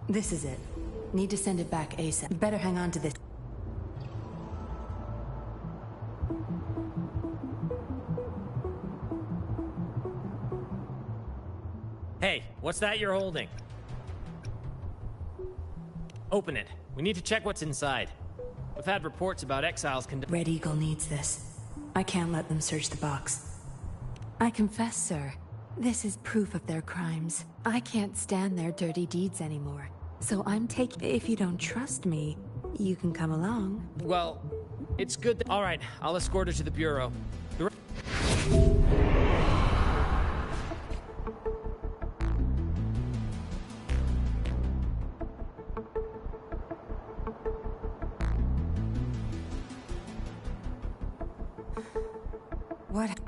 This is it. Need to send it back ASAP. Better hang on to this. Hey, what's that you're holding? Open it. We need to check what's inside. We've had reports about exiles Red Eagle needs this. I can't let them search the box. I confess, sir. This is proof of their crimes. I can't stand their dirty deeds anymore. So I'm taking... If you don't trust me, you can come along. Well, it's good that... All right, I'll escort her to the Bureau. What?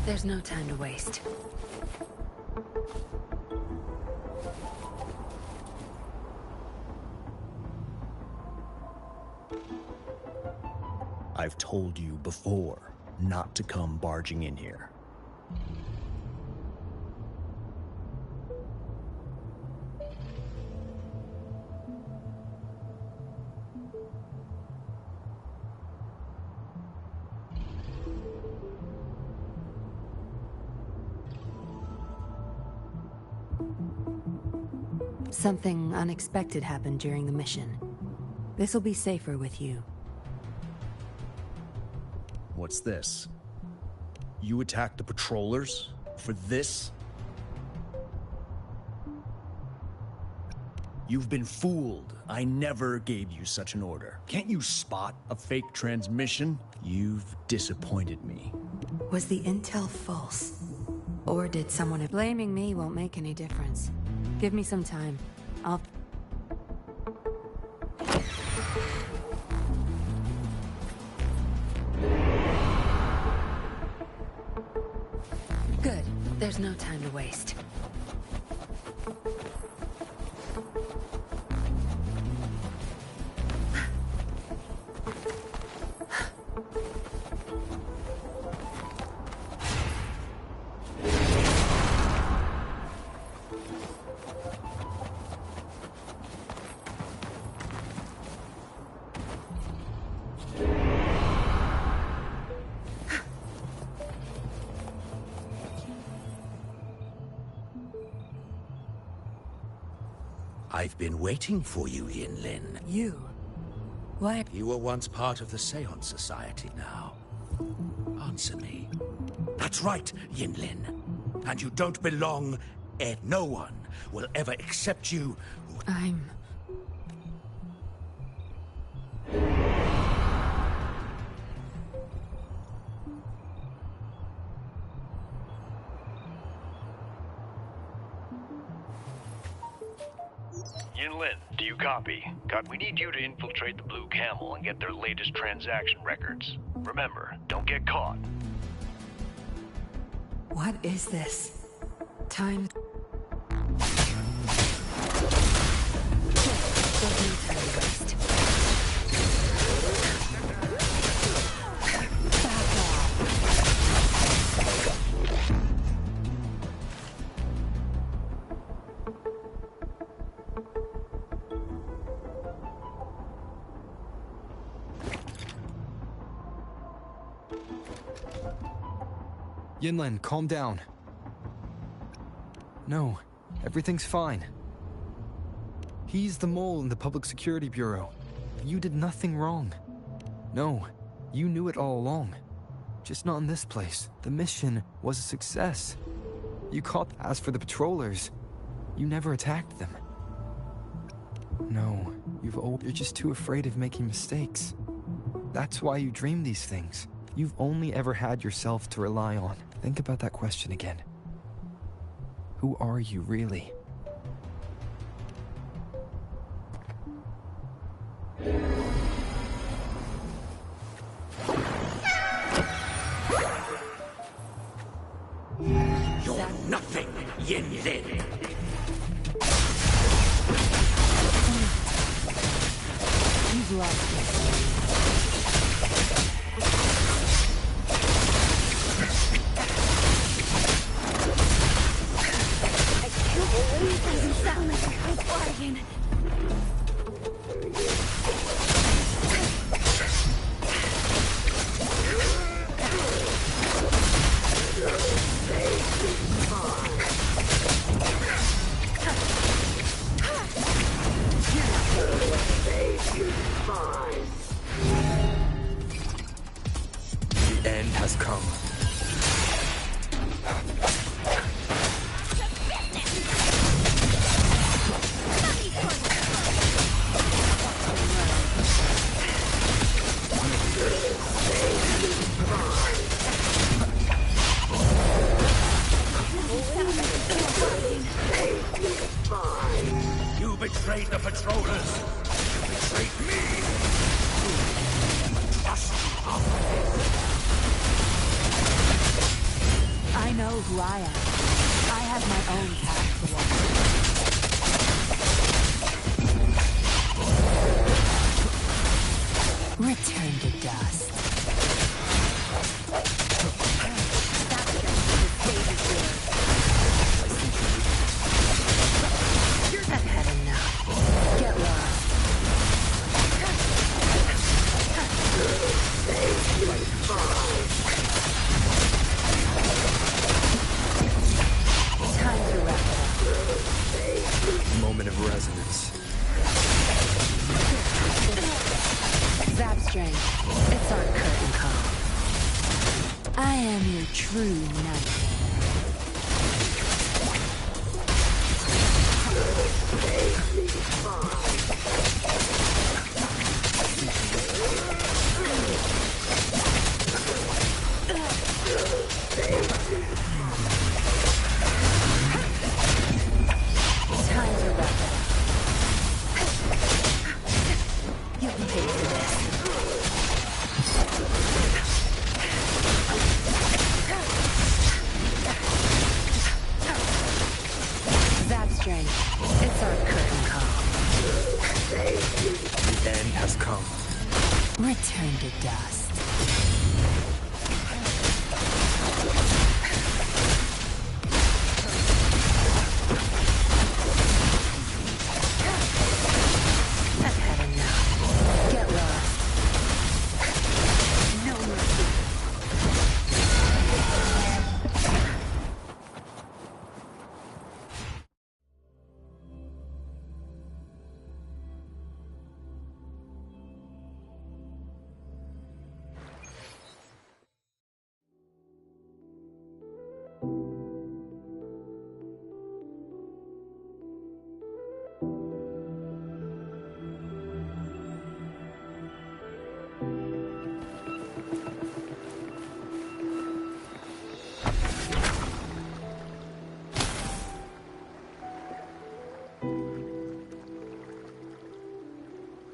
There's no time to waste. I've told you before not to come barging in here. Something unexpected happened during the mission. This'll be safer with you. What's this? You attacked the patrollers? For this? You've been fooled. I never gave you such an order. Can't you spot a fake transmission? You've disappointed me. Was the intel false? Or did someone... Blaming me won't make any difference. Give me some time. I'll... Good. There's no time to waste. I've been waiting for you, Yinlin. You? Why? You were once part of the Seance Society now. Answer me. That's right, Yinlin. And you don't belong, and no one will ever accept you. I'm... Yinlin, do you copy? We need you to infiltrate the Blue Camel and get their latest transaction records. Remember, don't get caught. What is this? Time... There's no time to waste. Back off. Yinlin, calm down. No, everything's fine. He's the mole in the Public Security Bureau. You did nothing wrong. No, you knew it all along. Just not in this place. The mission was a success. You caught... As for the patrollers, you never attacked them. No, you're just too afraid of making mistakes. That's why you dream these things. You've only ever had yourself to rely on. Think about that question again. Who are you, really? You're nothing, Yinlin. You've lost it. I can't believe it doesn't sound like a good bargain. The end has come. You betrayed the patrollers. You betrayed me. Trust you after this. I know who I am. I have my own path to walk. Return to dust. I've had enough. Get lost. Time to wrap it up. Moment of resonance. Zap strength. It's our curtain call. I am your true knight. Time to wrap it up. You'll pay for this. Zap strength. It's our curtain call. The end has come. Return to dust. I've had enough. Get lost. No mercy.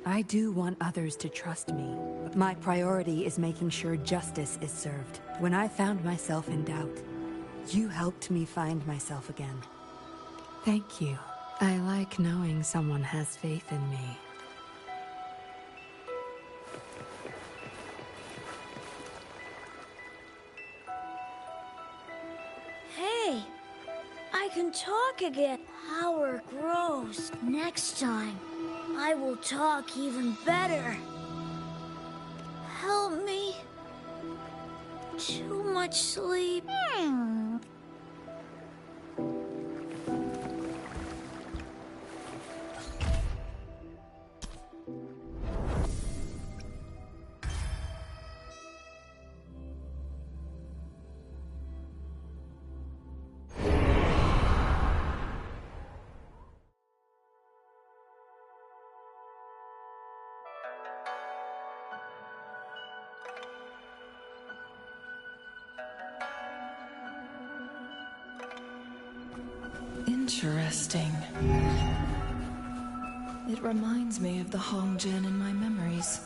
I do want others to trust me, but my priority is making sure justice is served. When I found myself in doubt, you helped me find myself again. Thank you. I like knowing someone has faith in me. Hey, I can talk again. Power grows. Next time, I will talk even better. Help me. Too much sleep. Interesting. It reminds me of the Hongjian in my memories.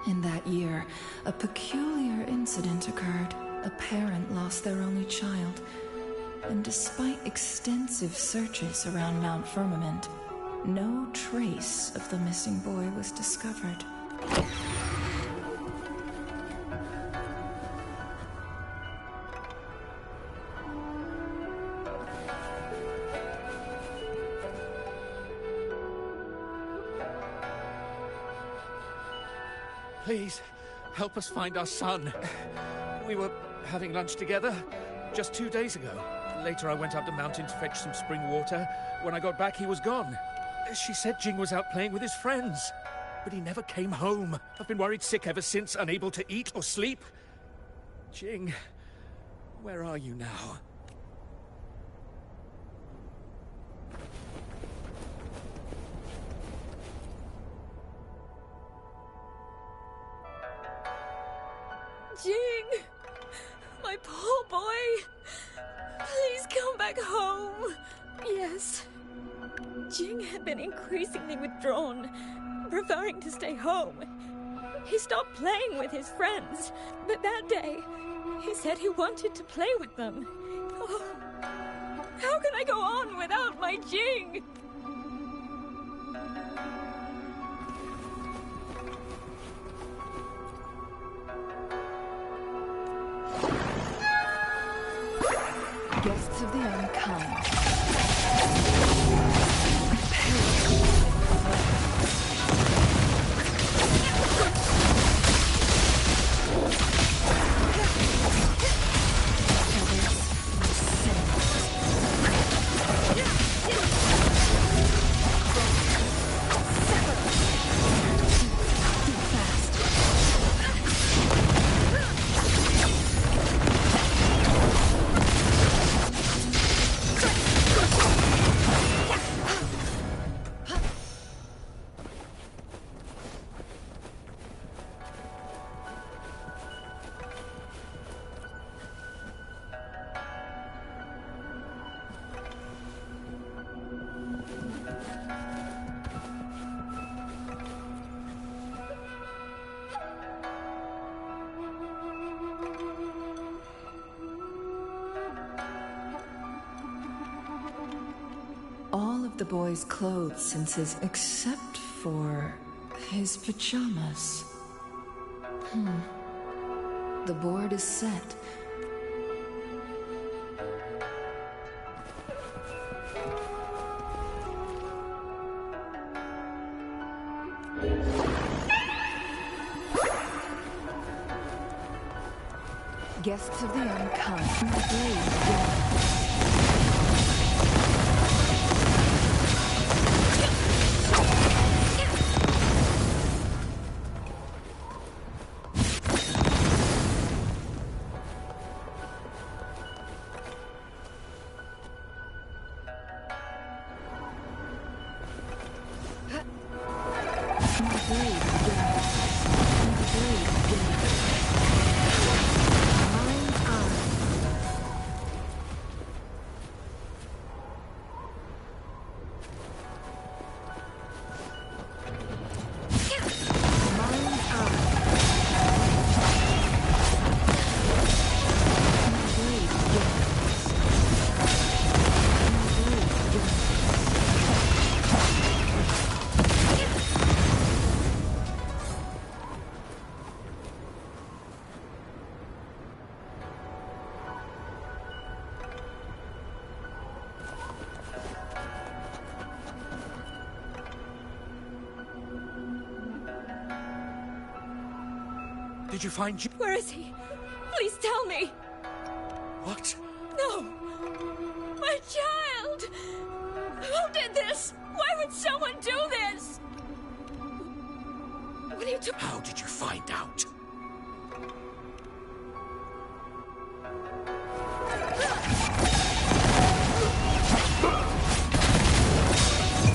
In that year, a peculiar incident occurred. A parent lost their only child, and despite extensive searches around Mount Firmament, no trace of the missing boy was discovered. Please, help us find our son. We were having lunch together just 2 days ago. Later, I went up the mountain to fetch some spring water. When I got back, he was gone. She said Jing was out playing with his friends, but he never came home. I've been worried sick ever since, unable to eat or sleep. Jing, where are you now? Jing! My poor boy! Please come back home! Yes. Jing had been increasingly withdrawn, preferring to stay home. He stopped playing with his friends, but that day, he said he wanted to play with them. Oh, how can I go on without my Jing? Guests of the unkind. All of the boy's clothes since his... except for his pajamas. The board is set. Guests of the unkind. My blade. Did you find Jing? Where is he? Please tell me! What? No! My child! Who did this? Why would someone do this? What are you doing? How did you find out?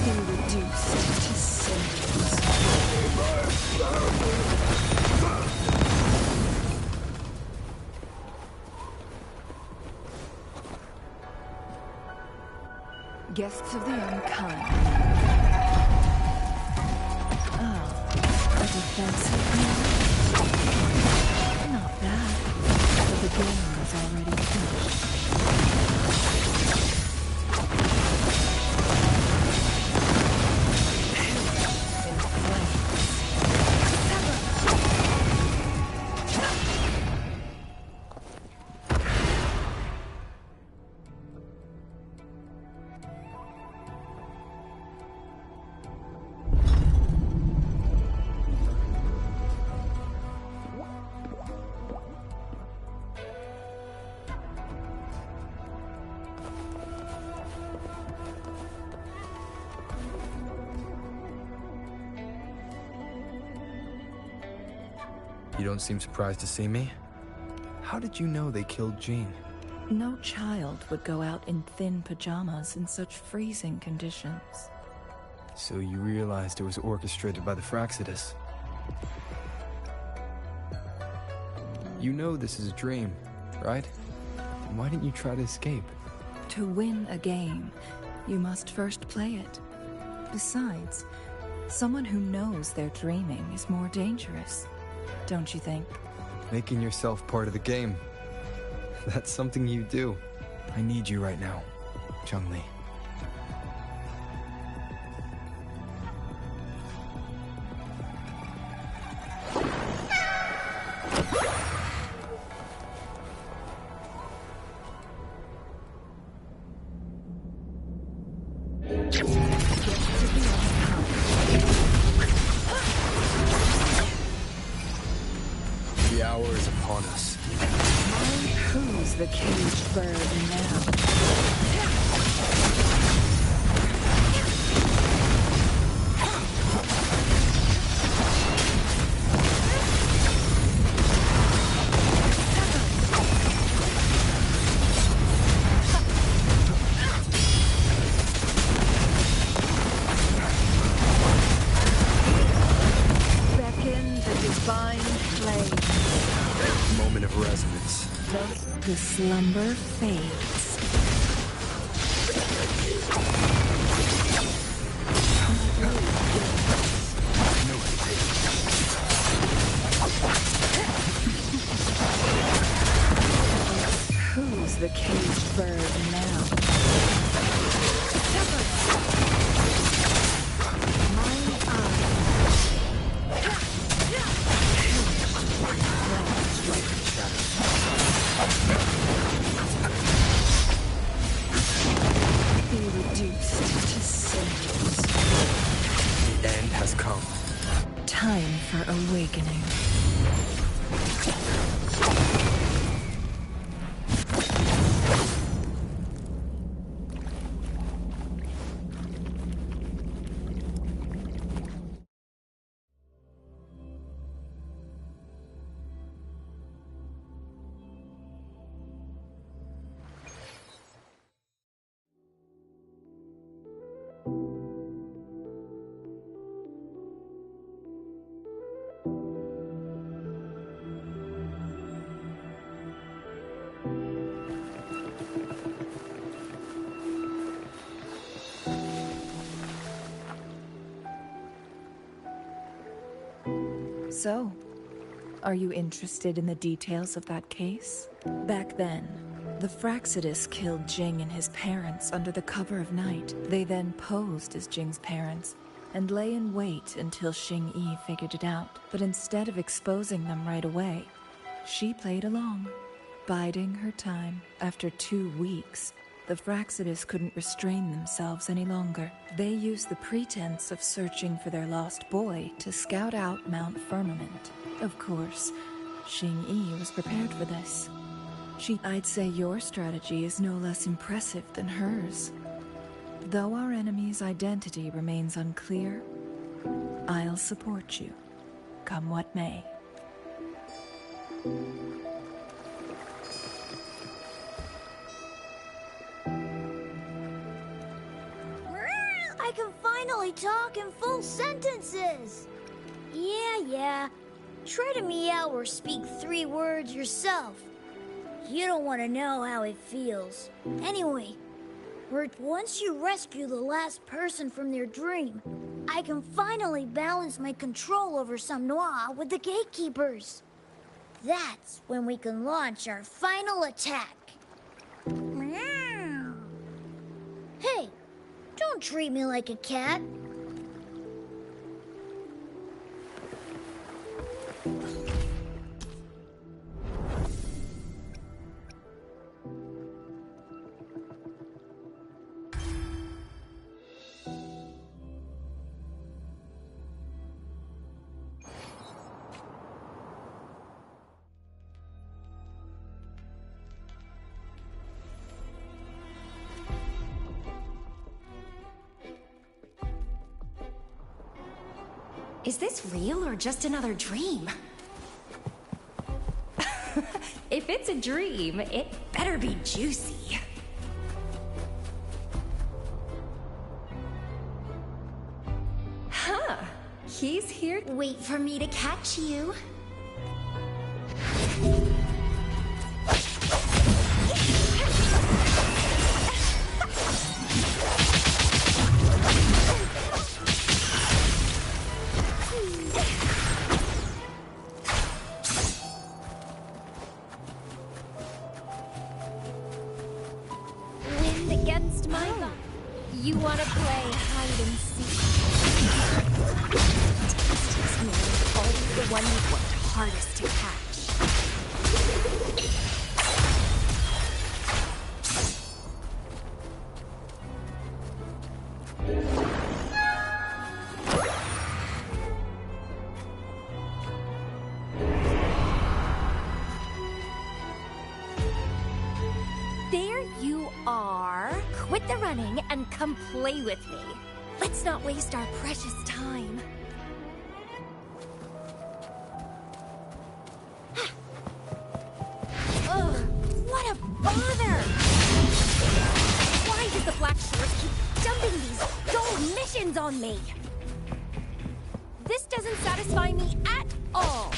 Be reduced to cinders. Guests of the unkind. Oh, a defensive meal? Not bad, but the game is already finished. You don't seem surprised to see me? How did you know they killed Jean? No child would go out in thin pajamas in such freezing conditions. So you realized it was orchestrated by the Fraxidus. You know this is a dream, right? Then why didn't you try to escape? To win a game, you must first play it. Besides, someone who knows they're dreaming is more dangerous, don't you think? Making yourself part of the game. That's something you do. I need you right now, Chun-Li. The hour is upon us. Who's the caged bird now? Beckon the divine flame. Moment of resonance. Thus the slumber fades. Who's the caged bird now? Be reduced to cinders. The end has come. Time for awakening. So, are you interested in the details of that case? Back then, the Fraxidus killed Jing and his parents under the cover of night. They then posed as Jing's parents and lay in wait until Xing-Yi figured it out. But instead of exposing them right away, she played along, biding her time. After 2 weeks, the Fraxidus couldn't restrain themselves any longer. They used the pretense of searching for their lost boy to scout out Mount Firmament. Of course, Xing-Yi was prepared for this. I'd say your strategy is no less impressive than hers. Though our enemy's identity remains unclear, I'll support you, come what may. I can finally talk in full sentences! Yeah. Try to meow or speak 3 words yourself. You don't want to know how it feels. Anyway, where once you rescue the last person from their dream, I can finally balance my control over Sam Noir with the gatekeepers. That's when we can launch our final attack. Meow. Hey, don't treat me like a cat. Is this real or just another dream? If it's a dream, it better be juicy. Huh. He's here. Wait for me to catch you. You wanna play hide and seek? Tastiest meal is always the one you've worked hardest to catch. There you are. Quit the running and come play with me. Let's not waste our precious time. Ugh, what a bother! Why does the Black Shores keep dumping these dull missions on me? This doesn't satisfy me at all.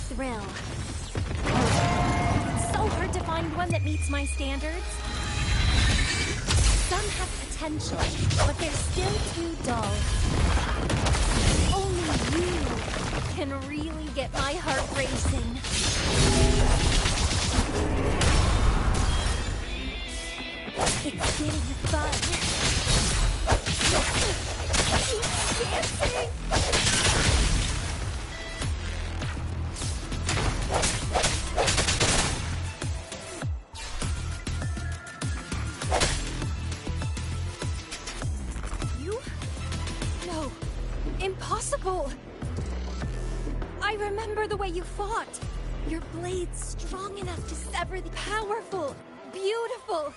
Thrill. It's so hard to find one that meets my standards. Some have potential, but they're still too dull. Only you can really get my heart racing. It's getting fun. Keep dancing! Impossible! I remember the way you fought. Your blade's strong enough to sever the powerful, beautiful.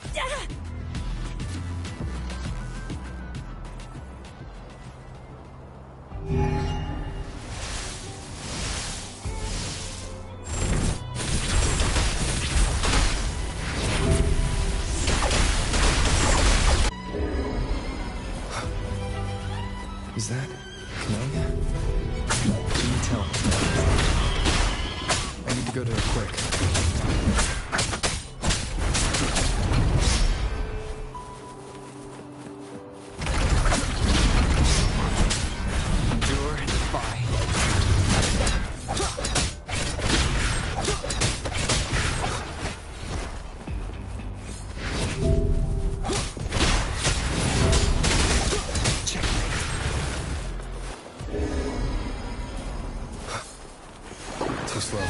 Is that Camellia? Can you tell? I need to go to her quick. Endure and defy. Too slow.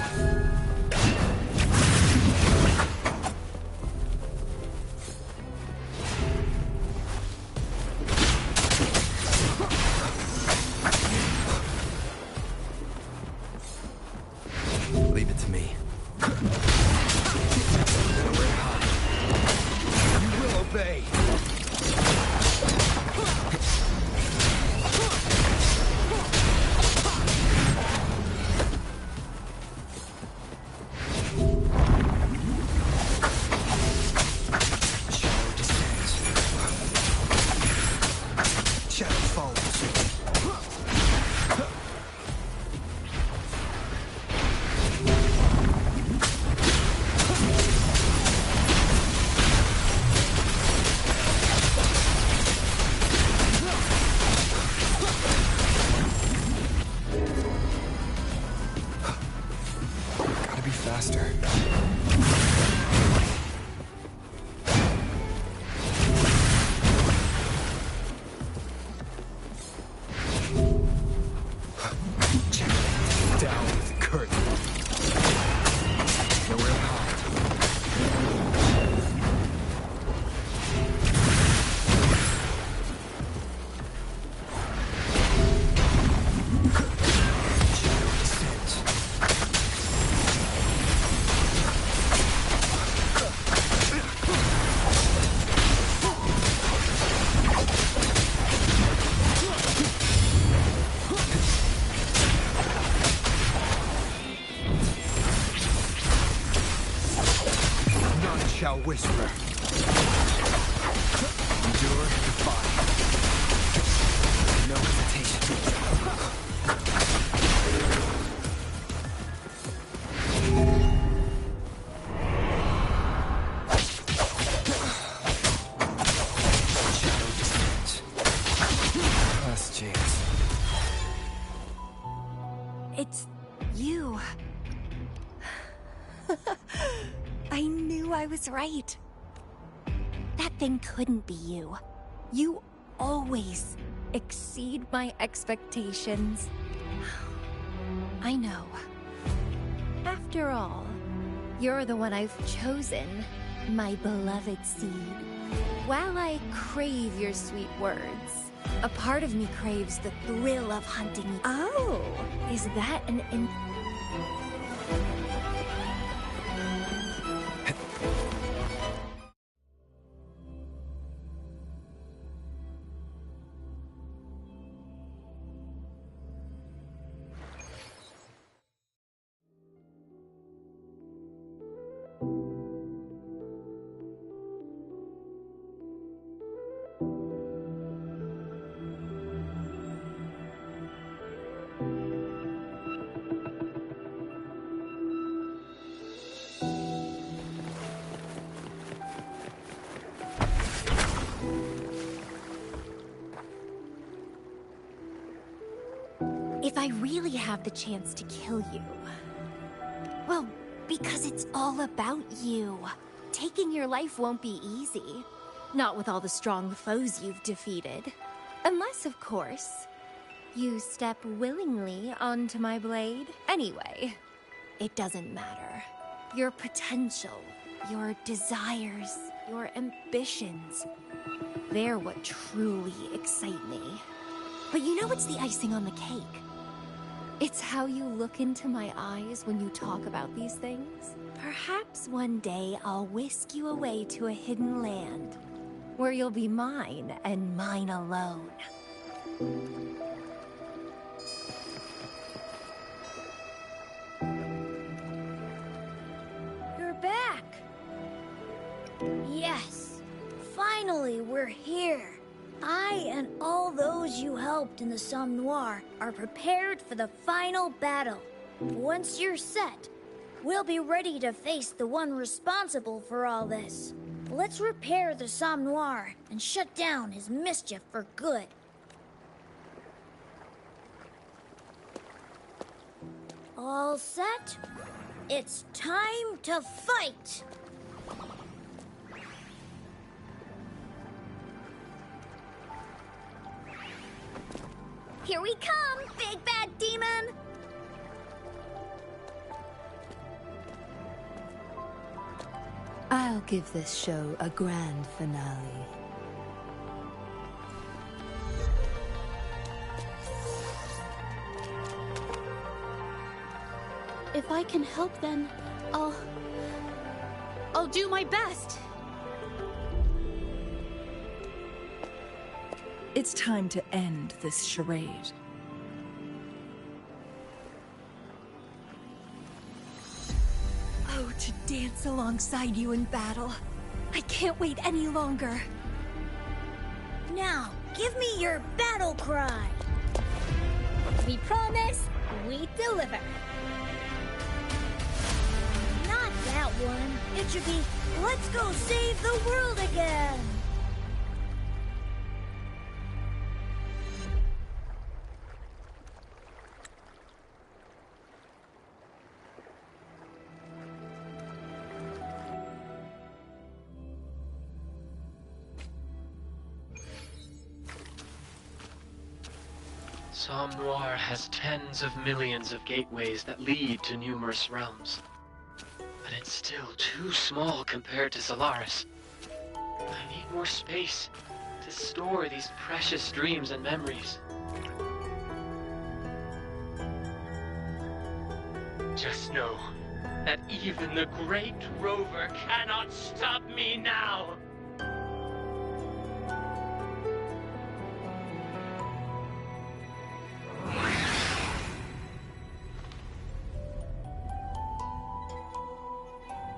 faster. Down with the curtain. Nowhere to hide. Shall whisper. Endure, defy. No hesitation. Shadow descends. Last chance. It's you. I knew I was right. That thing couldn't be you. You always exceed my expectations. I know. After all, you're the one I've chosen, my beloved seed. While I crave your sweet words, a part of me craves the thrill of hunting you. Oh, is that an If I really have the chance to kill you, well, because it's all about you. Taking your life won't be easy. Not with all the strong foes you've defeated. Unless, of course, you step willingly onto my blade. Anyway, it doesn't matter. Your potential, your desires, your ambitions, they're what truly excite me. But you know what's the icing on the cake? It's how you look into my eyes when you talk about these things. Perhaps one day I'll whisk you away to a hidden land, where you'll be mine and mine alone. You're back! Yes, finally we're here. I and all those you helped in the Somme Noire are prepared for the final battle. Once you're set, we'll be ready to face the one responsible for all this. Let's repair the Somme Noire and shut down his mischief for good. All set? It's time to fight! Here we come, big bad demon! I'll give this show a grand finale. If I can help, then I'll do my best. It's time to end this charade. Oh, to dance alongside you in battle. I can't wait any longer. Now, give me your battle cry. We promise, we deliver. Not that one. It should be, let's go save the world again. Somme Noire has tens of millions of gateways that lead to numerous realms. But it's still too small compared to Solaris. I need more space to store these precious dreams and memories. Just know that even the great rover cannot stop me now!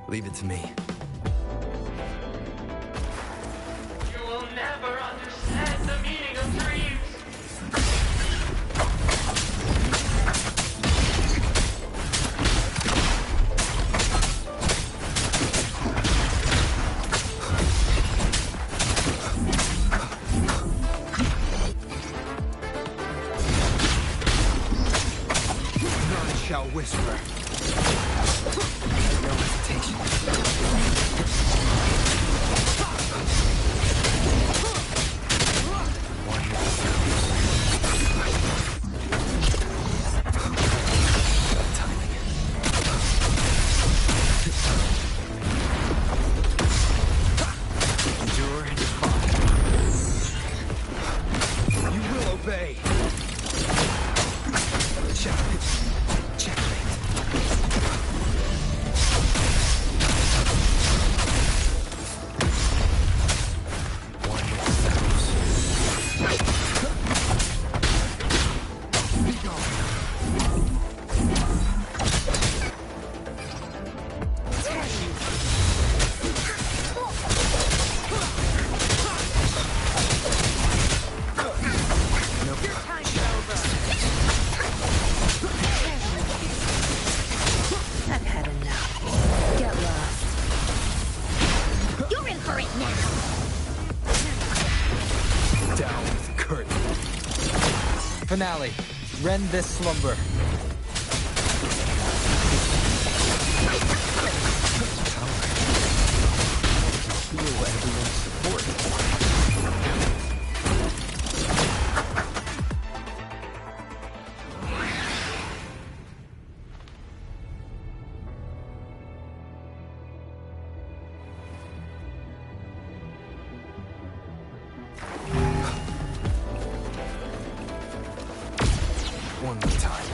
Leave it to me. You will never understand the meaning of dreams! None shall whisper. No hesitation. Endure and defy. You will obey. Checkmate. One with settles. Be gone. I've had enough. Get lost. You're in for it now! Down with the curtain. Finale. Rend this slumber. Feel everyone's support. One more time.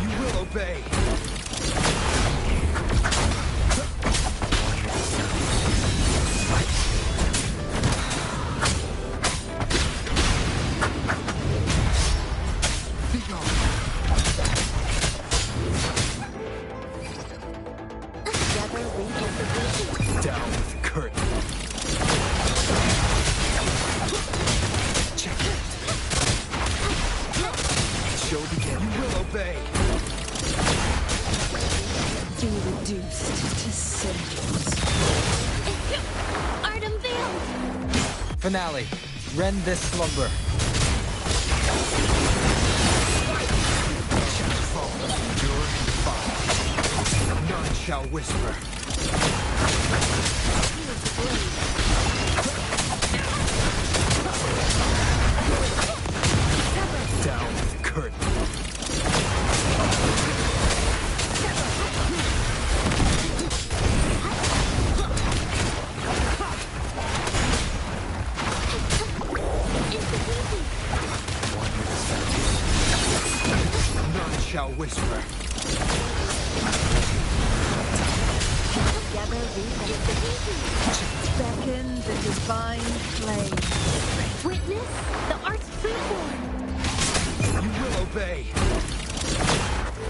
You will obey. Be gone. Together we get the vision. Down with the curtain. Check it. Show begin. You will obey. Be reduced to cinders. Art unveiled! Finale. Rend this slumber. Shall fall. Endure and defy. None shall whisper. Down with the curtain. One with the none shall whisper. Together we get the vision. Beckon the divine flame. Witness the art's freeform. You will obey.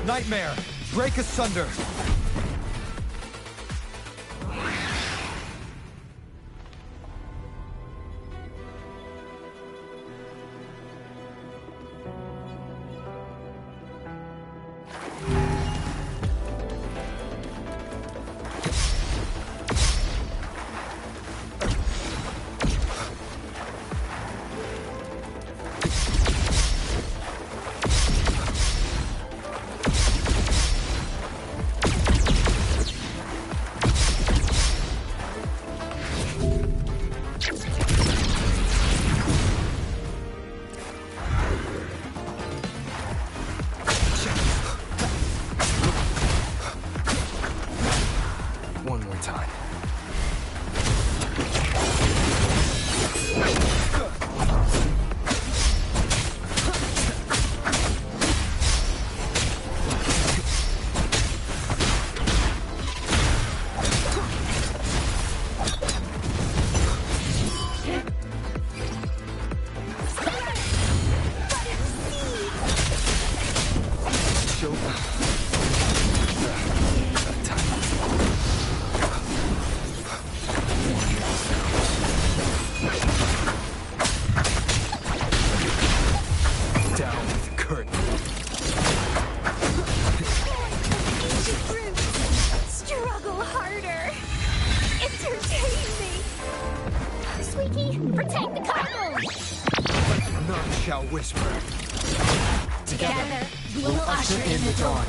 Nightmare, break asunder. One more time. Struggle harder. Entertain me. Squeaky, protect the cargo. None shall whisper. Together, we will usher in the dawn.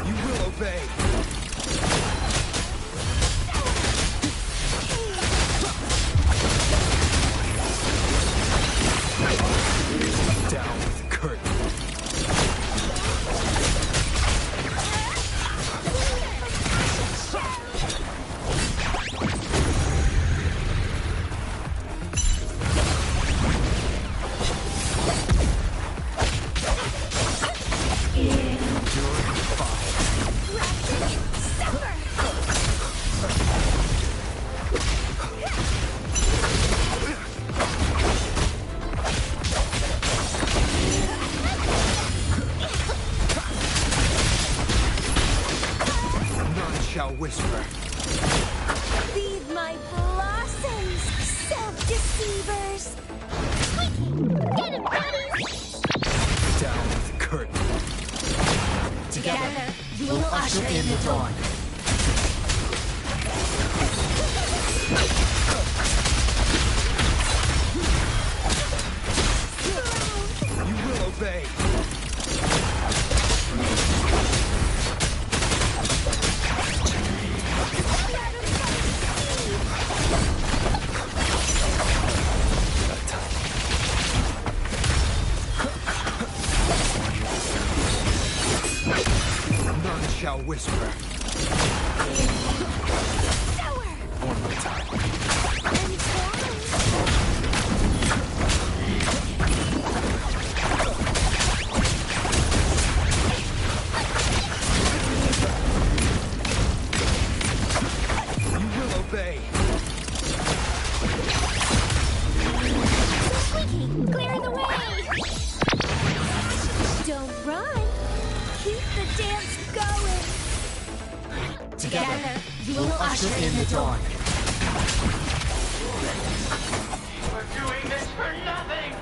You will obey. Down with the curtain. Shall whisper. Feed my blossoms, self-deceivers. Squeaky, get him, buddy. Down with the curtain. Together, we will usher in the dawn. You will obey. None shall whisper. One more time. You will obey. Squeaky, clear the way. Don't run. Keep the dance going. Together, we will usher in the dawn. We're doing this for nothing!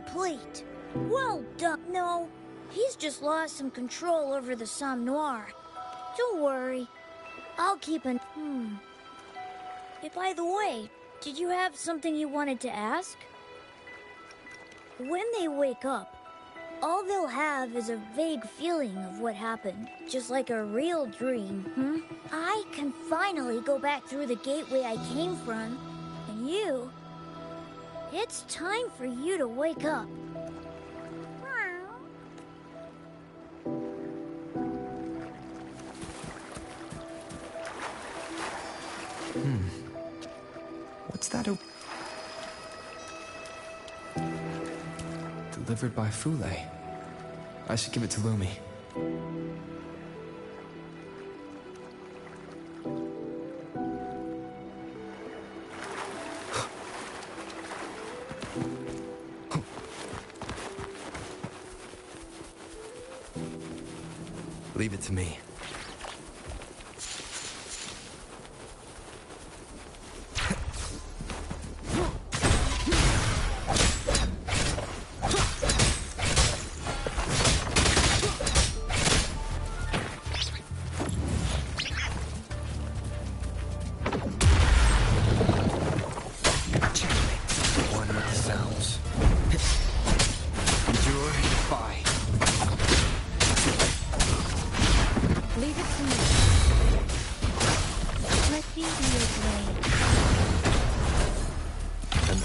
complete. Well done. No, he's just lost some control over the Somme Noir. Don't worry. I'll keep an... By the way, did you have something you wanted to ask? When they wake up, all they'll have is a vague feeling of what happened, just like a real dream, I can finally go back through the gateway I came from, and you... It's time for you to wake up. What's that? Delivered by Fule. I should give it to Lumi. Leave it to me.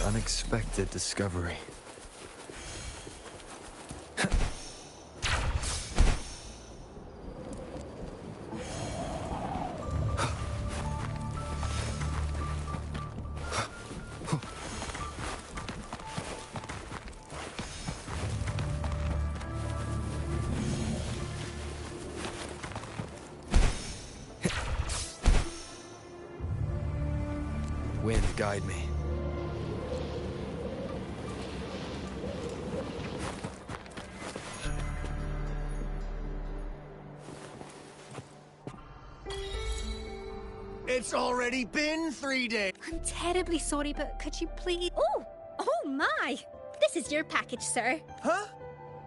Unexpected discovery. Wind, guide me. It's already been 3 days. I'm terribly sorry, but could you please... Oh my! This is your package, sir. Huh?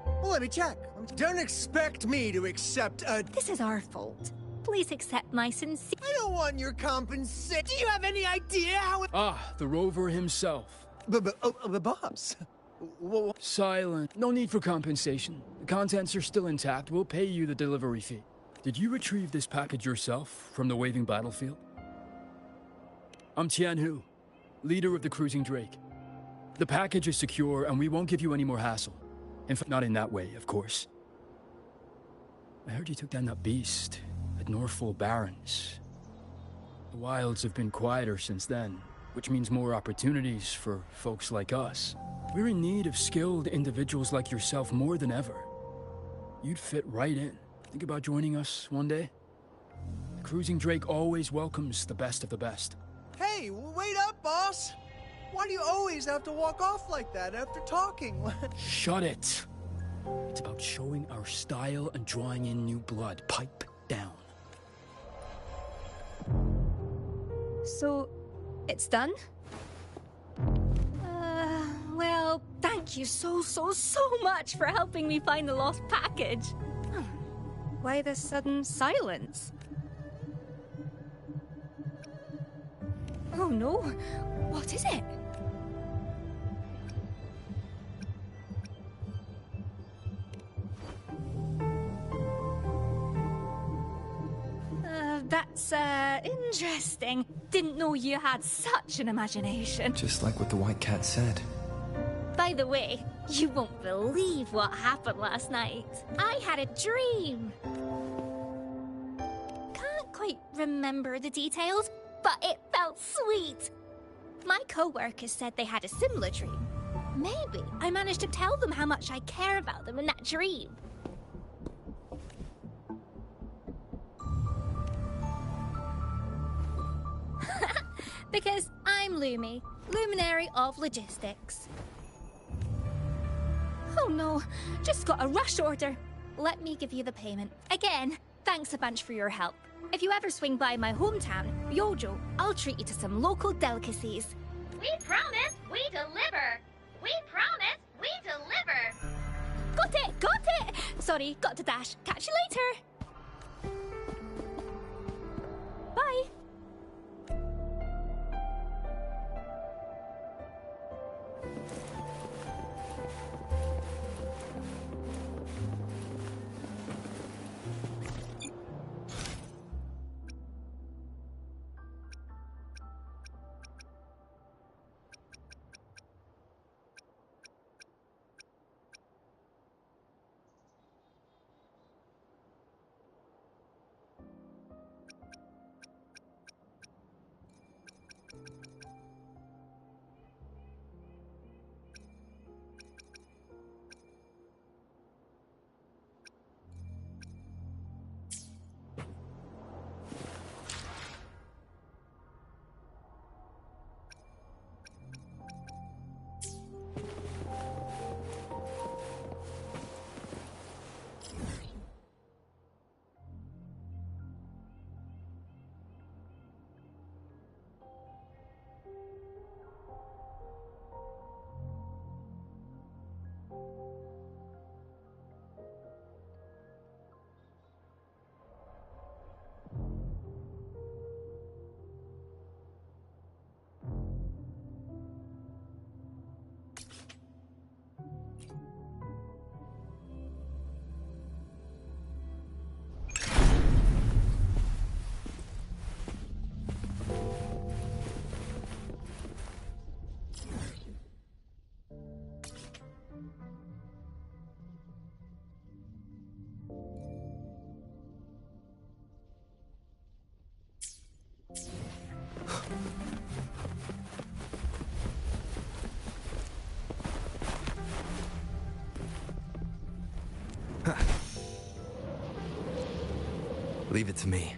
Well, let me check. Don't expect me to accept a... This is our fault. Please accept my sincere... I don't want your compensation. Do you have any idea how... The rover himself. Boss. Silent. No need for compensation. The contents are still intact. We'll pay you the delivery fee. Did you retrieve this package yourself from the waving battlefield? I'm Tianhu, leader of the Cruising Drake. The package is secure, and we won't give you any more hassle. In fact, not in that way, of course. I heard you took down that beast at Norfolk Barrens. The wilds have been quieter since then, which means more opportunities for folks like us. We're in need of skilled individuals like yourself more than ever. You'd fit right in. Think about joining us one day? The Cruising Drake always welcomes the best of the best. Hey, wait up, boss! Why do you always have to walk off like that after talking? Shut it! It's about showing our style and drawing in new blood. Pipe down. So, it's done? Well, thank you so much for helping me find the lost package. Why the sudden silence? Oh no, what is it? That's, interesting. Didn't know you had such an imagination. Just like what the White Cat said. By the way, you won't believe what happened last night. I had a dream. Can't quite remember the details, but it felt sweet. My co-workers said they had a similar dream. Maybe I managed to tell them how much I care about them in that dream. Because I'm Lumi, Luminary of Logistics. Oh no, just got a rush order. Let me give you the payment. Again, thanks a bunch for your help. If you ever swing by my hometown, Yojo, I'll treat you to some local delicacies. We promise we deliver. We promise we deliver. Sorry, got to dash. Catch you later. Bye. Leave it to me.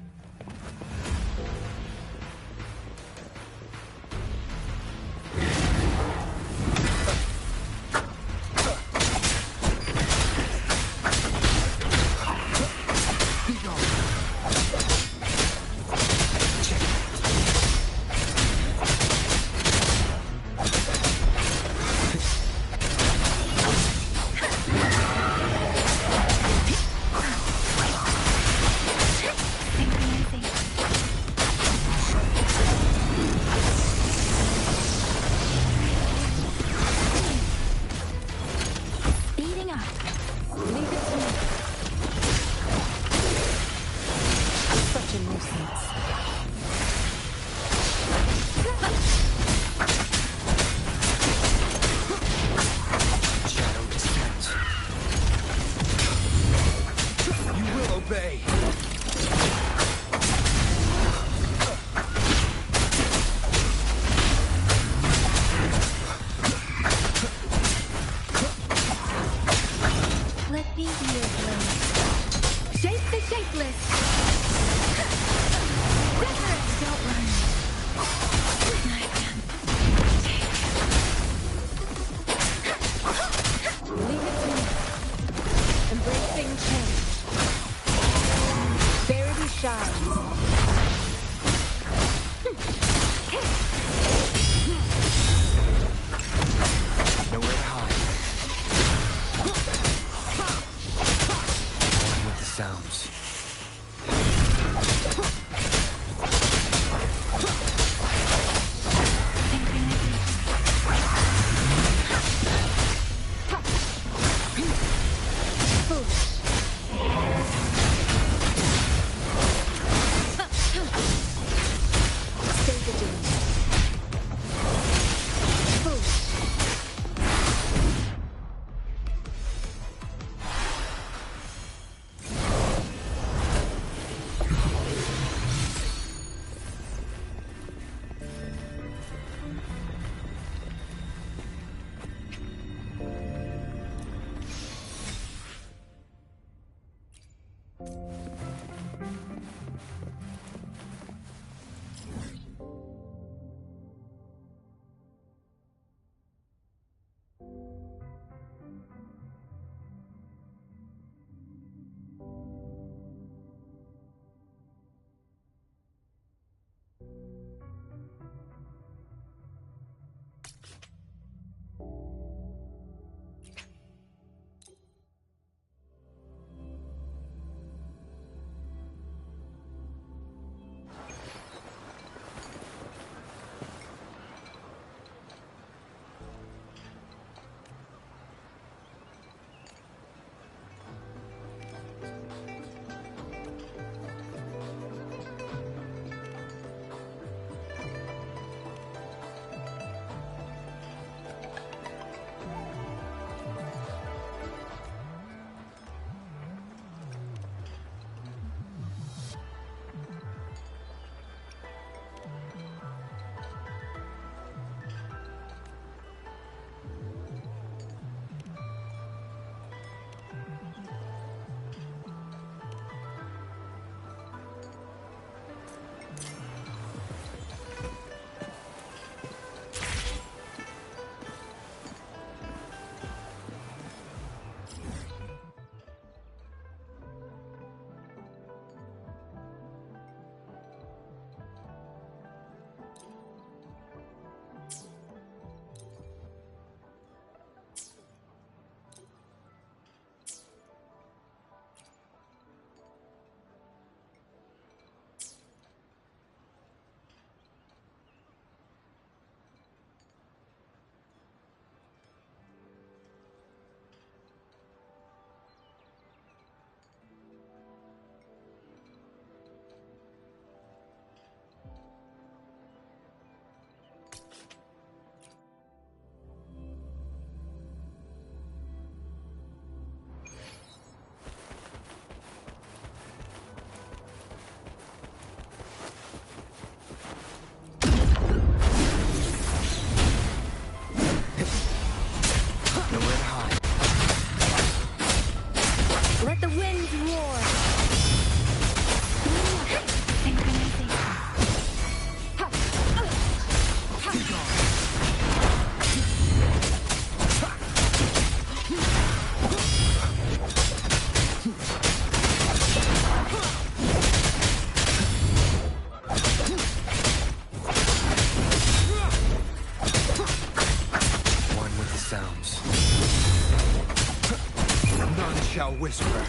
None shall whisper.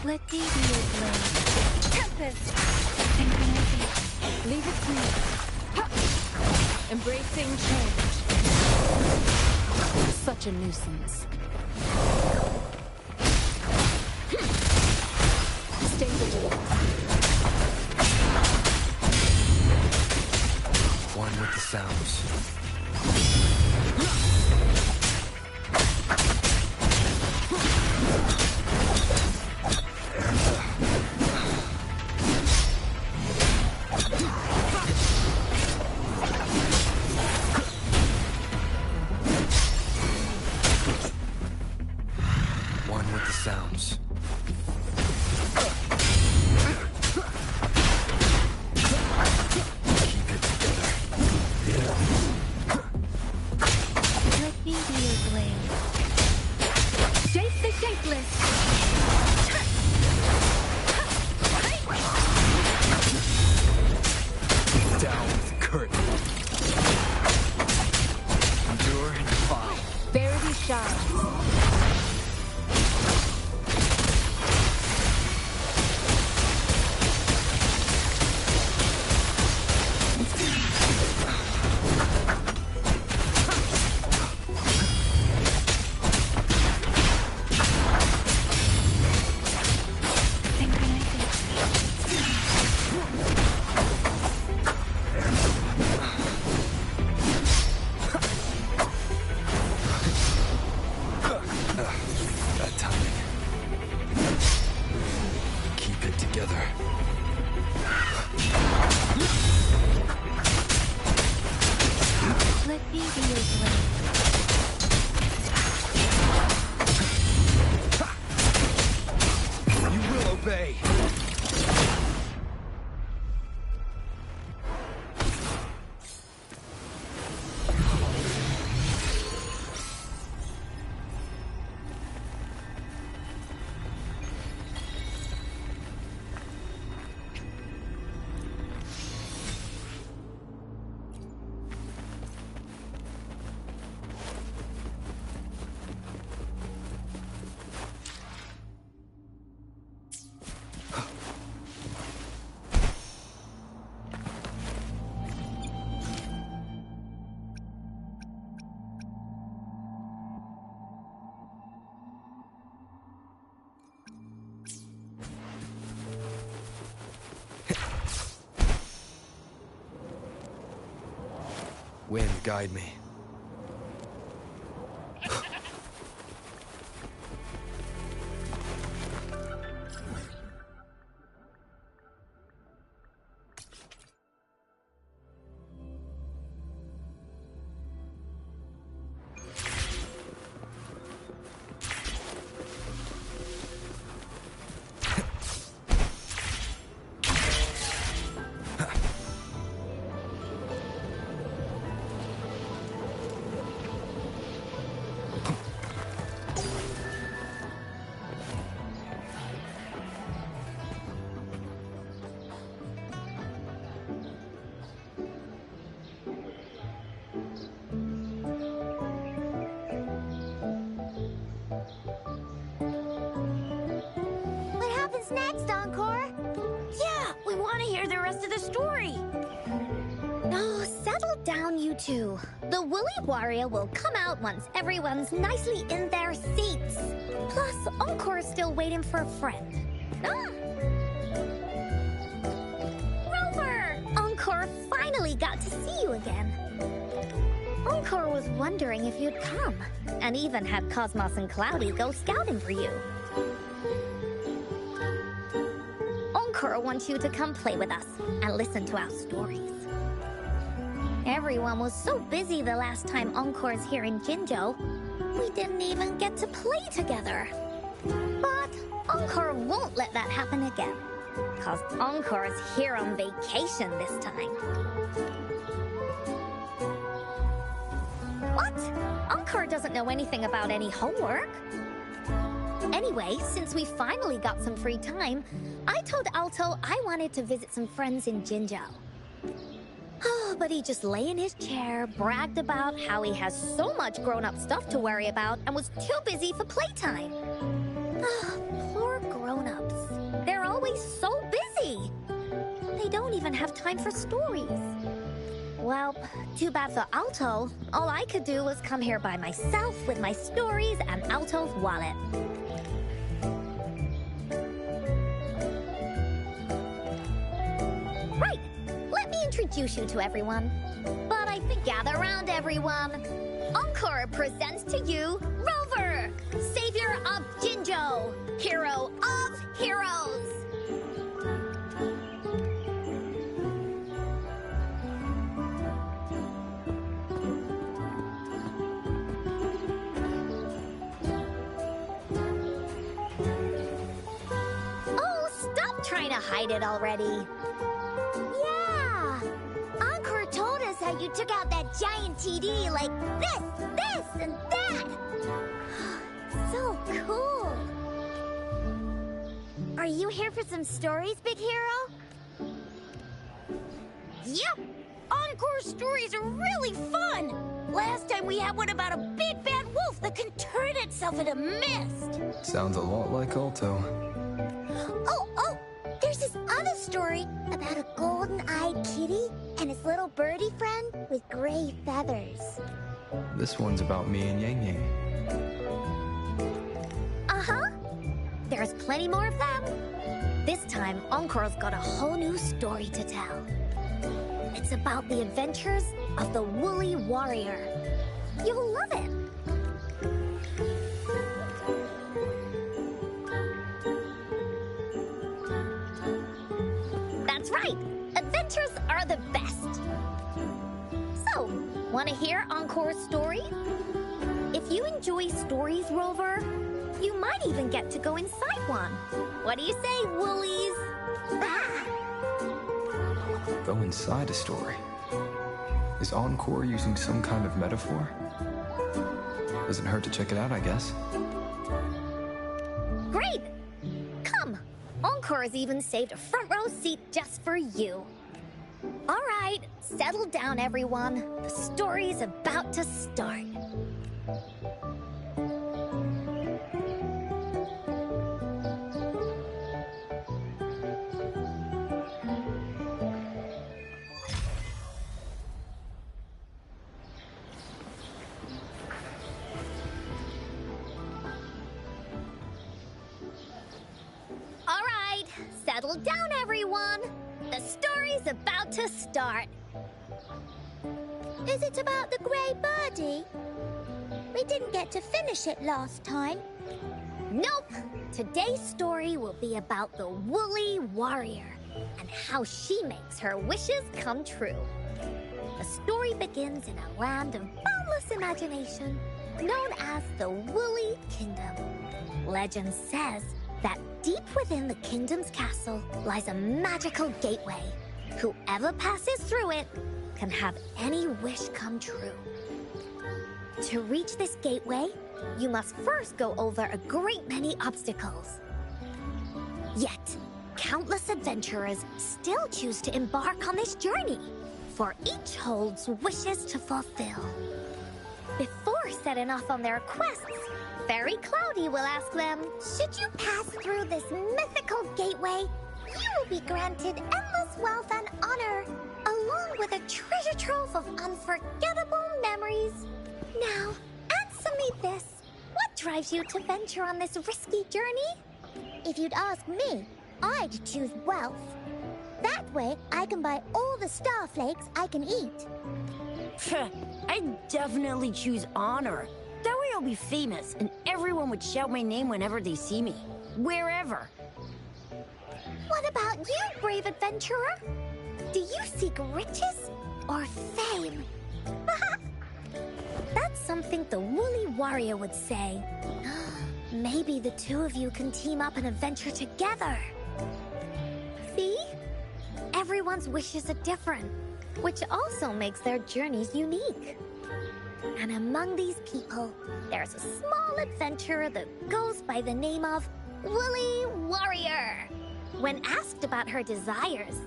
Let thee be your blade. Tempest! Leave it to me. Ha! Embracing change. Such a nuisance. Stay vigilant. One with the sounds. One with the sounds. Keep it together. Let me be your blade. Shape the shapeless! Down with the curtain. Endure and defy. Verity shines. That timing. Keep it together. Let me be your blade. You will obey. Wind, guide me. What happens next, Encore? Yeah, we want to hear the rest of the story. Oh, settle down, you two. The Woolly Warrior will come out once everyone's nicely in their seats. Plus, Encore's still waiting for a friend. Ah! Rover! Encore finally got to see you again. Encore was wondering if you'd come, and even had Cosmos and Cloudy go scouting for you. Encore wants you to come play with us and listen to our stories. Everyone was so busy the last time Encore's here in Jinzhou, we didn't even get to play together. But Encore won't let that happen again, cause Encore's here on vacation this time. What? Encore doesn't know anything about any homework. Anyway, since we finally got some free time, I told Alto I wanted to visit some friends in Jinzhou. But he just lay in his chair, bragged about how he has so much grown-up stuff to worry about, and was too busy for playtime. Poor grown-ups. They're always so busy. They don't even have time for stories. Well, too bad for Alto. All I could do was come here by myself with my stories and Alto's wallet. Right, let me introduce you to everyone. But I think gather around, everyone. Encore presents to you Rover, savior of Jinjo, hero of heroes. Trying to hide it already. Yeah! Encore told us how you took out that giant TD like this, and that! So cool! Are you here for some stories, big hero? Yep! Encore stories are really fun! Last time we had one about a big bad wolf that can turn itself into mist! Sounds a lot like Alto. Oh! There's this other story about a golden-eyed kitty and his little birdie friend with gray feathers. This one's about me and Yang Yang. Uh-huh. There's plenty more of them. This time, Encore's got a whole new story to tell. It's about the adventures of the Woolly Warrior. You'll love it. That's right! Adventures are the best! So, want to hear Encore's story? If you enjoy stories, Rover, you might even get to go inside one. What do you say, Woolies? Go inside a story? Is Encore using some kind of metaphor? Doesn't hurt to check it out, I guess. Great! Come! Encore's even saved a front row seat just for you. All right, settle down, everyone. The story's about to start. All right, settle down, everyone. The story's about to start. Is it about the gray birdie? We didn't get to finish it last time. Nope. Today's story will be about the Woolly Warrior and how she makes her wishes come true. The story begins in a land of boundless imagination known as the Woolly Kingdom. Legend says that deep within the kingdom's castle lies a magical gateway. Whoever passes through it can have any wish come true. To reach this gateway, you must first go over a great many obstacles. Yet, countless adventurers still choose to embark on this journey, for each holds wishes to fulfill. Before setting off on their quests, Fairy Cloudy will ask them, should you pass through this mythical gateway, you will be granted endless wealth and honor, along with a treasure trove of unforgettable memories. Now, answer me this. What drives you to venture on this risky journey? If you'd ask me, I'd choose wealth. That way, I can buy all the starflakes I can eat. I'd definitely choose honor. That way I'll be famous, and everyone would shout my name whenever they see me. Wherever. What about you, brave adventurer? Do you seek riches or fame? That's something the Woolly Warrior would say. Maybe the two of you can team up and adventure together. See? Everyone's wishes are different, which also makes their journeys unique. And among these people, there's a small adventurer that goes by the name of Woolly Warrior. When asked about her desires,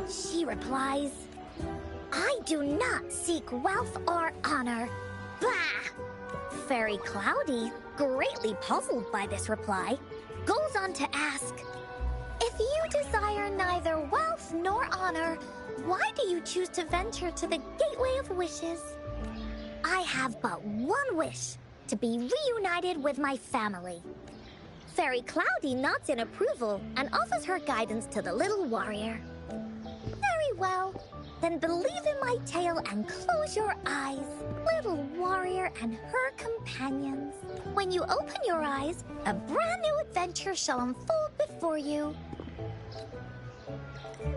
she replies, I do not seek wealth or honor. Bah! Fairy Cloudy, greatly puzzled by this reply, goes on to ask, if you desire neither wealth nor honor, why do you choose to venture to the Gateway of Wishes? I have but one wish, to be reunited with my family. Fairy Cloudy nods in approval and offers her guidance to the little warrior. Very well. Then believe in my tale and close your eyes, little warrior and her companions. When you open your eyes, a brand new adventure shall unfold before you.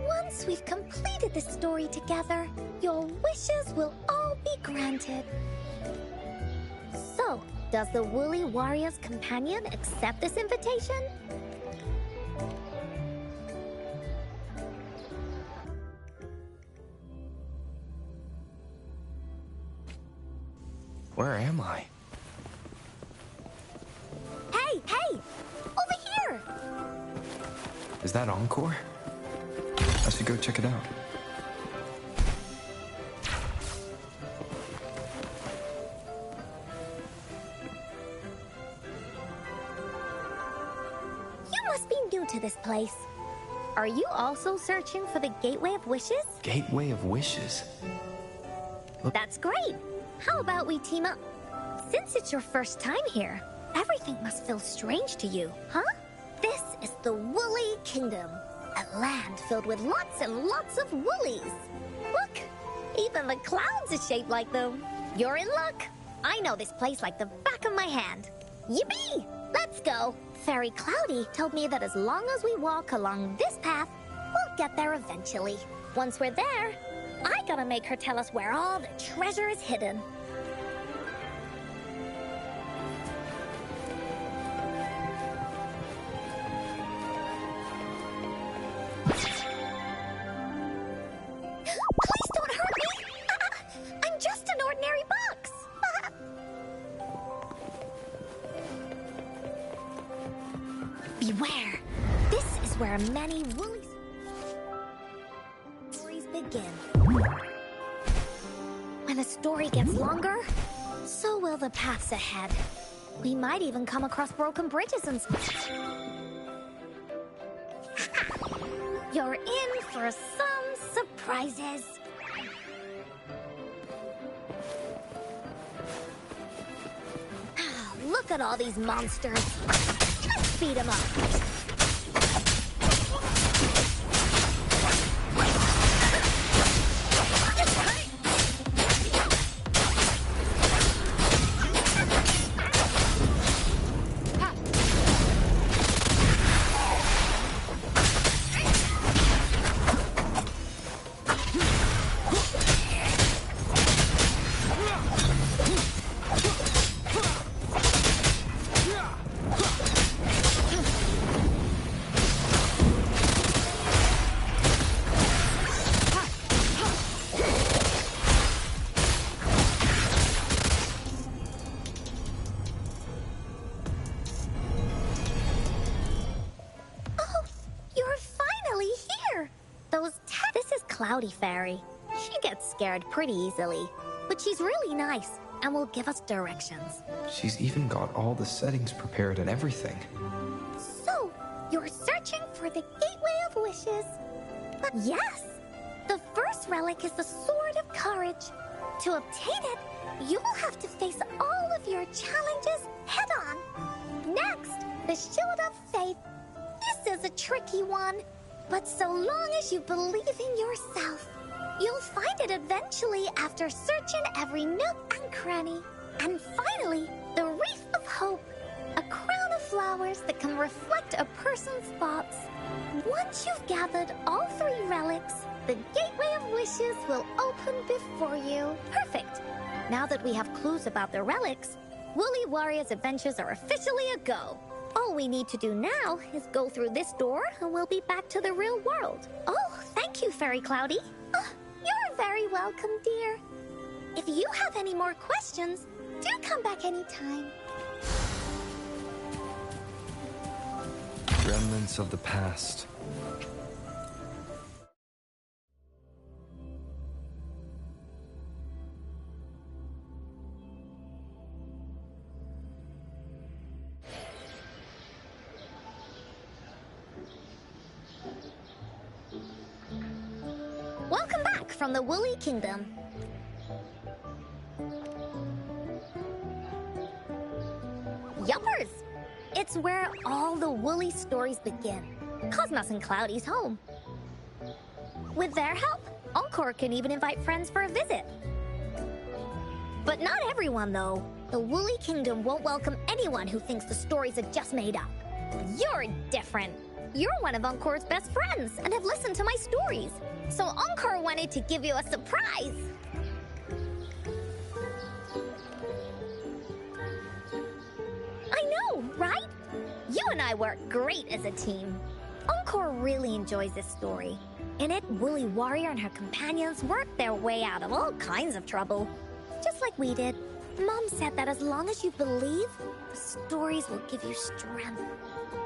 Once we've completed this story together, your wishes will all be granted. So, does the Woolly Warrior's companion accept this invitation? Where am I? Hey, hey! Over here! Is that Encore? I should go check it out. You must be new to this place. Are you also searching for the Gateway of Wishes? Gateway of Wishes? Look. That's great! How about we team up? Since it's your first time here, everything must feel strange to you, huh? This is the Woolly Kingdom, a land filled with lots and lots of woolies. Look, even the clouds are shaped like them. You're in luck. I know this place like the back of my hand. Yippee! Let's go. Fairy Cloudy told me that as long as we walk along this path, we'll get there eventually. Once we're there, I gotta make her tell us where all the treasure is hidden. Please don't hurt me! I'm just an ordinary box! Beware! This is where many woolly stories begin. When a story gets longer, so will the paths ahead. We might even come across broken bridges and You're in for some surprises. Look at all these monsters. Let's beat them up. Cloudy Fairy. She gets scared pretty easily, but she's really nice and will give us directions. She's even got all the settings prepared and everything. So, you're searching for the Gateway of Wishes? But yes! The first relic is the Sword of Courage. To obtain it, you will have to face all of your challenges head-on. Next, the Shield of Faith. This is a tricky one. But so long as you believe in yourself, you'll find it eventually after searching every nook and cranny. And finally, the Wreath of Hope, a crown of flowers that can reflect a person's thoughts. Once you've gathered all three relics, the Gateway of Wishes will open before you. Perfect. Now that we have clues about the relics, Woolly Warrior's adventures are officially a go. All we need to do now is go through this door and we'll be back to the real world. Oh, thank you, Fairy Cloudy. Oh, you're very welcome, dear. If you have any more questions, do come back anytime. Remnants of the past. from the Woolly Kingdom. Yuppers! It's where all the Woolly stories begin. Cosmos and Cloudy's home. With their help, Encore can even invite friends for a visit. But not everyone, though. The Woolly Kingdom won't welcome anyone who thinks the stories are just made up. You're different. You're one of Encore's best friends and have listened to my stories. So Encore wanted to give you a surprise. I know, right? You and I work great as a team. Encore really enjoys this story. In it, Woolly Warrior and her companions worked their way out of all kinds of trouble. Just like we did. Mom said that as long as you believe, the stories will give you strength.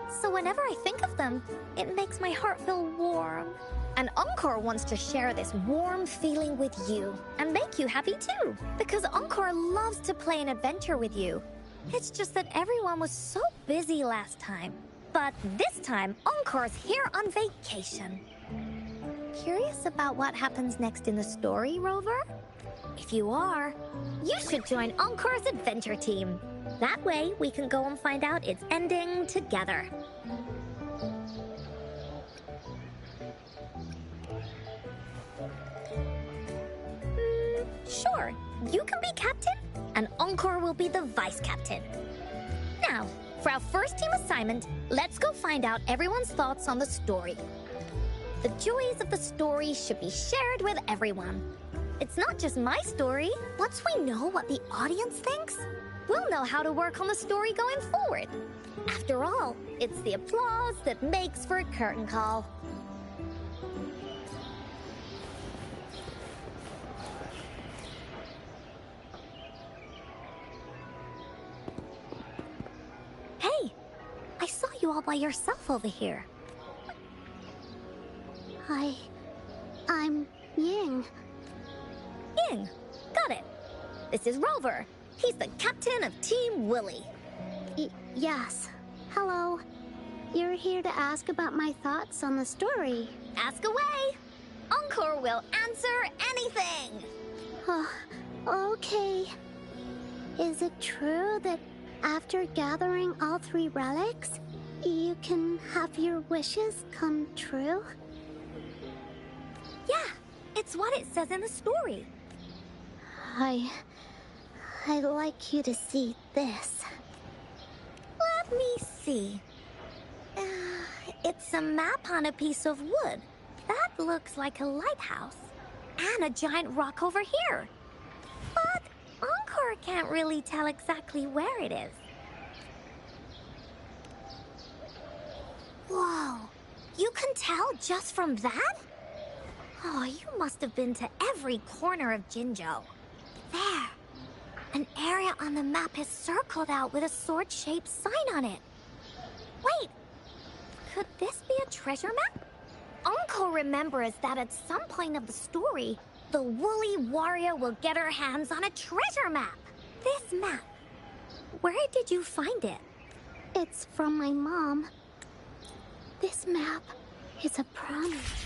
So whenever I think of them, it makes my heart feel warm. And Encore wants to share this warm feeling with you and make you happy too. Because Encore loves to play an adventure with you. It's just that everyone was so busy last time. But this time, Encore's here on vacation. Curious about what happens next in the story, Rover? If you are, you should join Encore's adventure team. That way, we can go and find out its ending together. Sure, you can be captain, and Encore will be the vice captain. Now, for our first team assignment, let's go find out everyone's thoughts on the story. The joys of the story should be shared with everyone. It's not just my story. Once we know what the audience thinks, we'll know how to work on the story going forward. After all, it's the applause that makes for a curtain call. Hey, I saw you all by yourself over here. I'm Ying. Ying, got it. This is Rover. He's the captain of Team Willy. Yes. Hello. You're here to ask about my thoughts on the story. Ask away. Encore will answer anything. Okay. Is it true that after gathering all 3 relics, you can have your wishes come true? Yeah, it's what it says in the story. I'd like you to see this. Let me see. It's a map on a piece of wood. That looks like a lighthouse. And a giant rock over here. But Encore can't really tell exactly where it is. Whoa, you can tell just from that? Oh, you must have been to every corner of Jinzhou. There. An area on the map is circled out with a sword-shaped sign on it. Wait, could this be a treasure map? Encore remembers that at some point of the story, the Woolly Warrior will get her hands on a treasure map. This map. Where did you find it? It's from my mom. This map is a promise.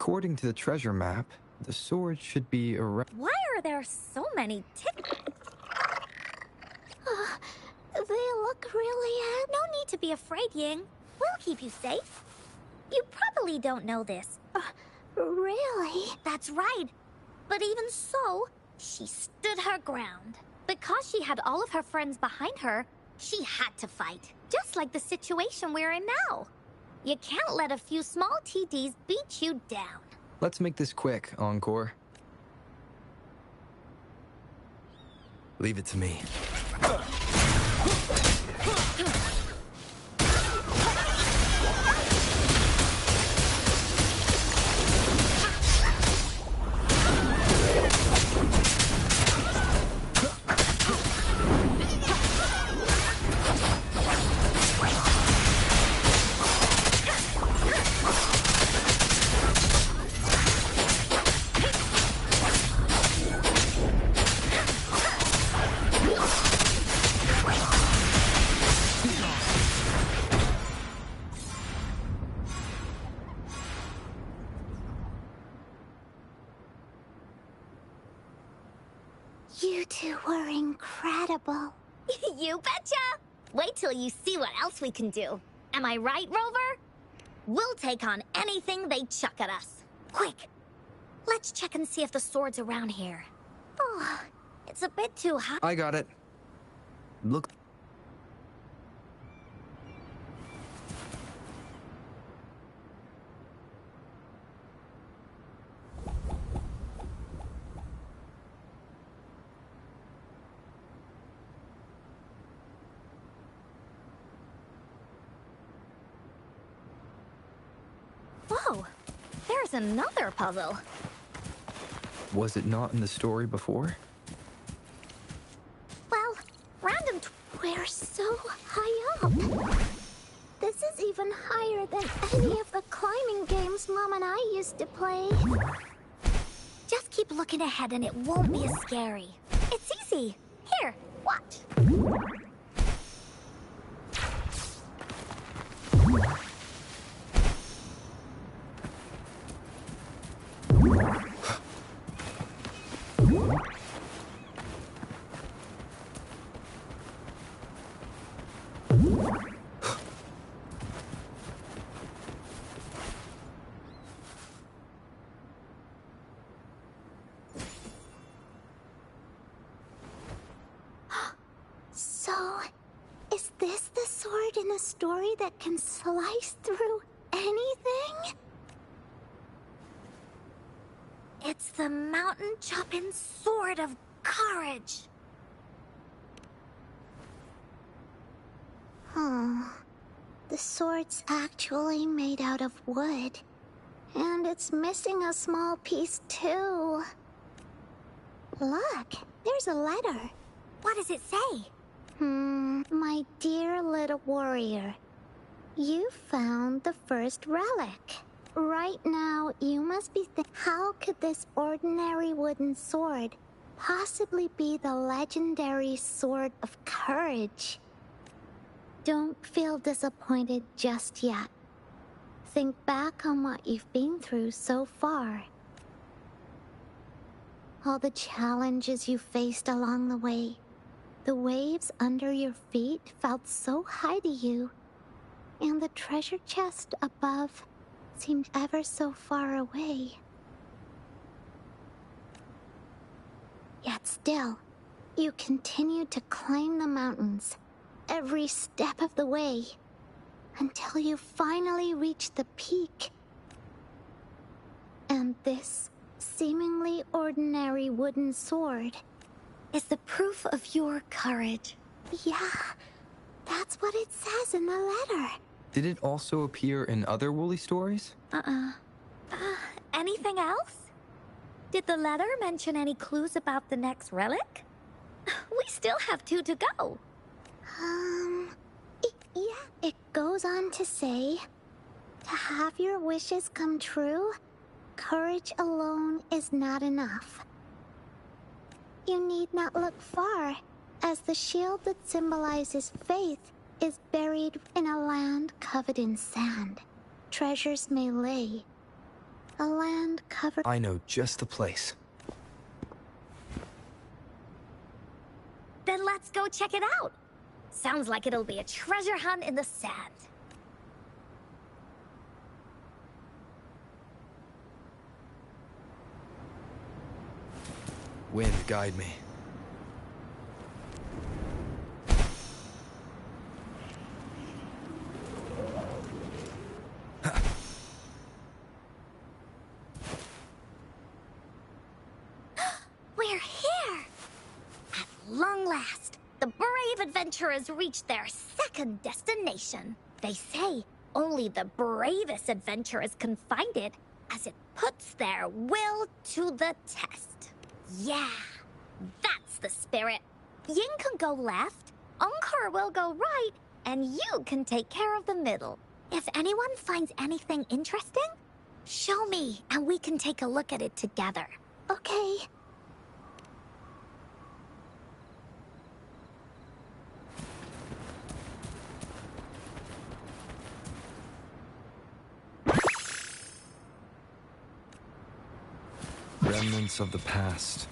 According to the treasure map, the sword should be around. Why are there so many They look really... No need to be afraid, Ying. We'll keep you safe. You probably don't know this. Really? That's right. But even so, she stood her ground. Because she had all of her friends behind her, she had to fight. Just like the situation we're in now. You can't let a few small TDs beat you down. Let's make this quick, Encore. Leave it to me. You two were incredible. You betcha! Wait till you see what else we can do. Am I right, Rover? We'll take on anything they chuck at us. Quick! Let's check and see if the sword's around here. Oh, it's a bit too high. I got it. Look. Whoa, there's another puzzle. Was it not in the story before? Well, random. We're so high up. This is even higher than any of the climbing games Mom and I used to play. Just keep looking ahead and it won't be as scary. It's easy. Here, watch. So, is this the sword in the story that can slice through anything? It's the mountain chopping sword of courage. The sword's actually made out of wood. And it's missing a small piece too. Look, there's a letter. What does it say? My dear little warrior, you found the first relic. Right now, you must be thinking, how could this ordinary wooden sword possibly be the legendary sword of courage? Don't feel disappointed just yet. Think back on what you've been through so far. All the challenges you faced along the way. The waves under your feet felt so high to you, and the treasure chest above seemed ever so far away. Yet still, you continued to climb the mountains, every step of the way, until you finally reached the peak. And this seemingly ordinary wooden sword is the proof of your courage. Yeah, that's what it says in the letter. Did it also appear in other Wooly stories? Anything else? Did the letter mention any clues about the next relic? We still have 2 to go. It goes on to say, to have your wishes come true, courage alone is not enough. You need not look far, as the shield that symbolizes faith is buried in a land covered in sand. Treasures may lay, A land covered... I know just the place. Then let's go check it out. Sounds like it'll be a treasure hunt in the sand. Wind, guide me. We're here! At long last, the brave adventurers reached their second destination. They say only the bravest adventurers can find it, as it puts their will to the test. Yeah, that's the spirit. Ying can go left, Encore will go right, and you can take care of the middle. If anyone finds anything interesting, show me and we can take a look at it together. Okay. Remnants of the past.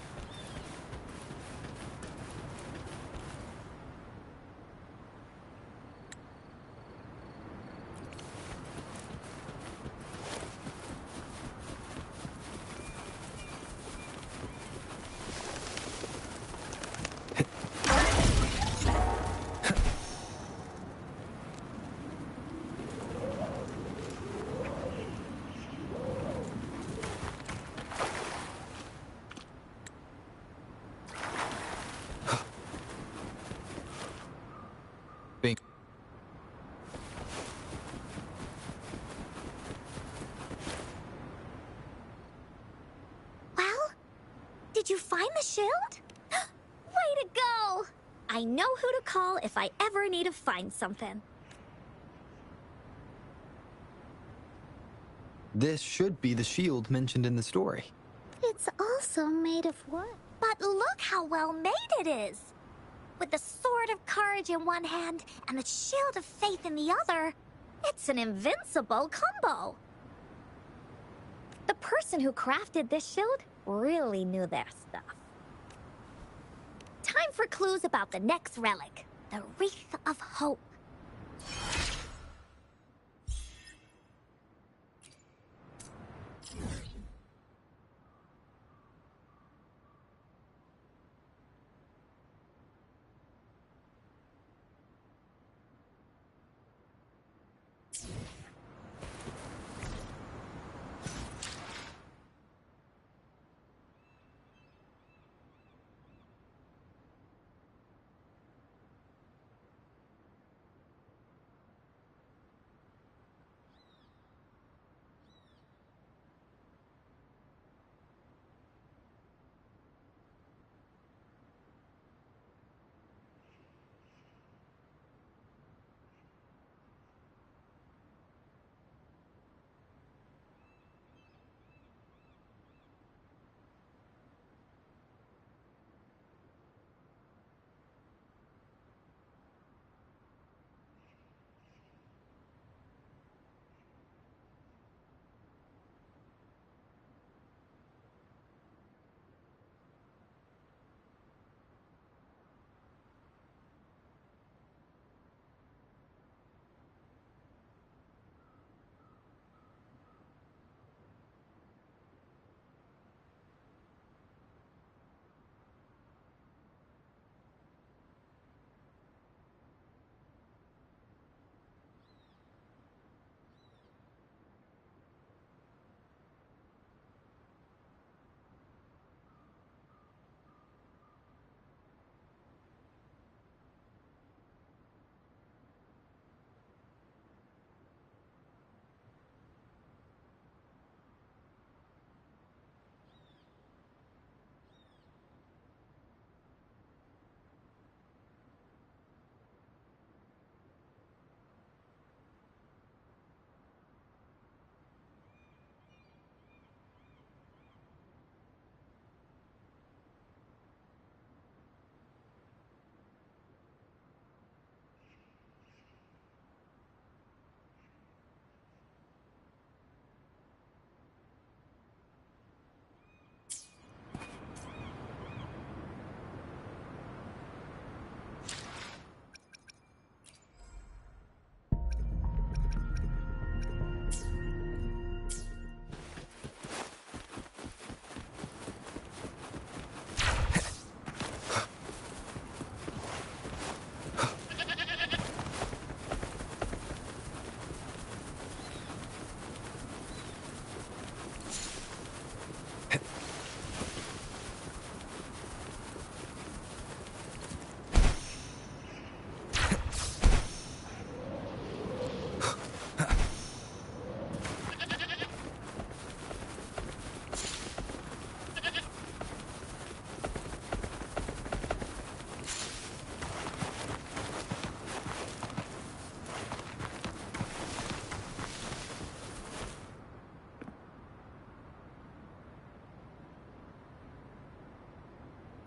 Well, did you find the shield? Way to go! I know who to call if I ever need to find something. This should be the shield mentioned in the story. It's also made of wood. But look how well made it is! With the sword of courage in one hand and the shield of faith in the other, it's an invincible combo. The person who crafted this shield really knew their stuff. Time for clues about the next relic, the Wreath of Hope.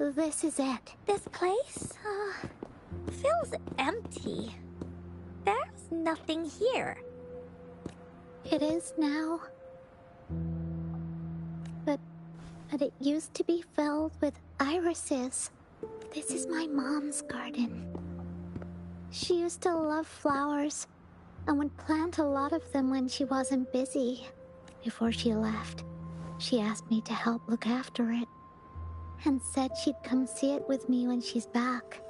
this is it. This place, feels empty. There's nothing here. It is now. But it used to be filled with irises. This is my mom's garden. She used to love flowers and would plant a lot of them when she wasn't busy. Before she left, she asked me to help look after it and said she'd come see it with me when she's back.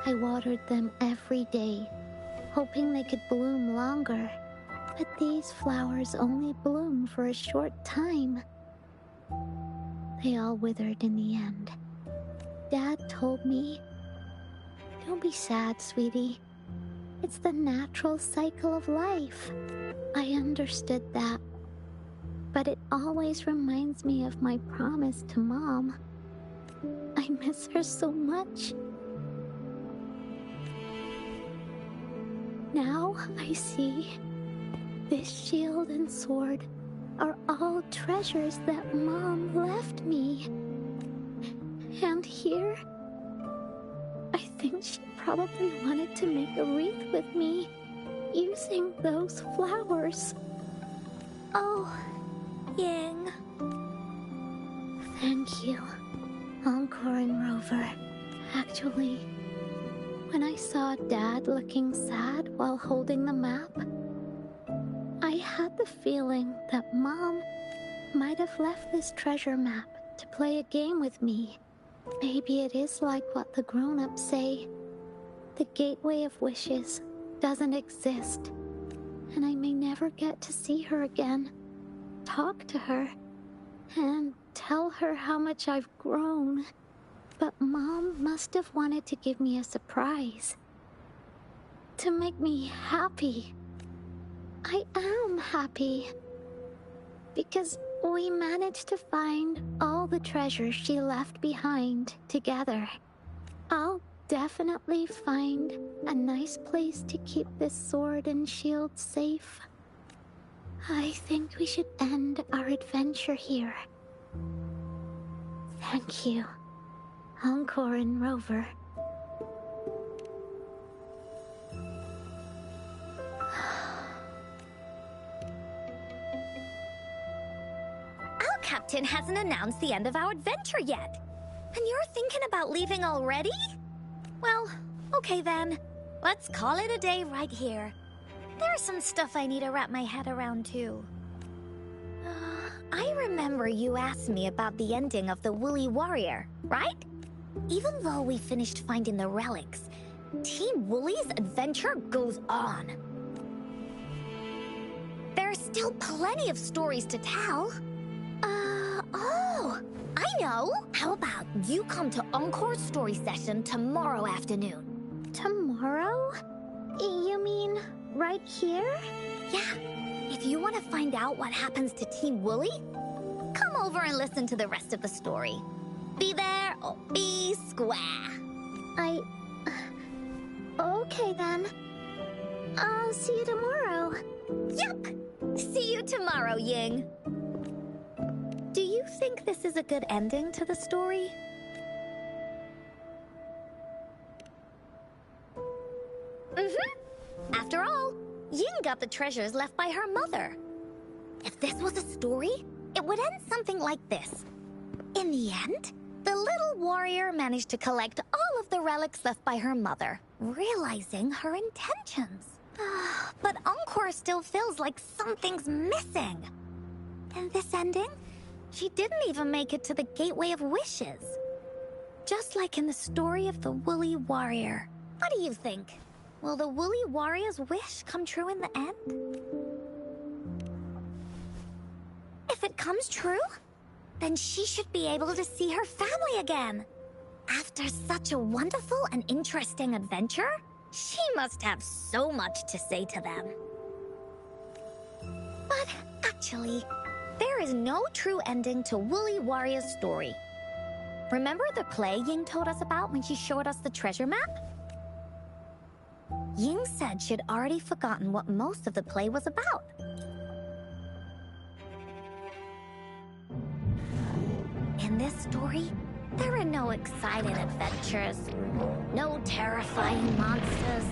I watered them every day, hoping they could bloom longer. But these flowers only bloom for a short time. They all withered in the end. Dad told me, "Don't be sad, sweetie. It's the natural cycle of life." I understood that. But it always reminds me of my promise to Mom. I miss her so much. Now I see this shield and sword are all treasures that Mom left me. And here, I think she probably wanted to make a wreath with me, using those flowers. Oh, Ying. Thank you, Encore and Rover. Actually, when I saw Dad looking sad while holding the map, I had the feeling that Mom might have left this treasure map to play a game with me. Maybe it is like what the grown-ups say. The Gateway of Wishes doesn't exist, and I may never get to see her again, talk to her, and tell her how much I've grown. But Mom must have wanted to give me a surprise. To make me happy. I am happy. Because we managed to find all the treasures she left behind together. I'll definitely find a nice place to keep this sword and shield safe. I think we should end our adventure here. Thank you, Encore and Rover. Our captain hasn't announced the end of our adventure yet. And you're thinking about leaving already? Well, okay then. Let's call it a day right here. There's some stuff I need to wrap my head around too. I remember you asked me about the ending of the Woolly Warrior, right? Even though we finished finding the relics, Team Woolly's adventure goes on. There are still plenty of stories to tell. Oh, I know! How about you come to Encore's story session tomorrow afternoon? Tomorrow? You mean right here? Yeah. If you want to find out what happens to Team Woolly, come over and listen to the rest of the story. Be there or be square. Okay then. I'll see you tomorrow. Yup! See you tomorrow, Ying. Do you think this is a good ending to the story? Mm-hmm. After all, Ying got the treasures left by her mother. If this was a story, it would end something like this. In the end, the little warrior managed to collect all of the relics left by her mother, realizing her intentions. But Encore still feels like something's missing. In this ending, she didn't even make it to the Gateway of Wishes. Just like in the story of the Woolly Warrior. What do you think? Will the Woolly Warrior's wish come true in the end? If it comes true, then she should be able to see her family again. After such a wonderful and interesting adventure, she must have so much to say to them. But actually, there is no true ending to Woolly Warrior's story. Remember the play Ying told us about when she showed us the treasure map? Ying said she'd already forgotten what most of the play was about. In In this story, there are no exciting adventures, no terrifying monsters.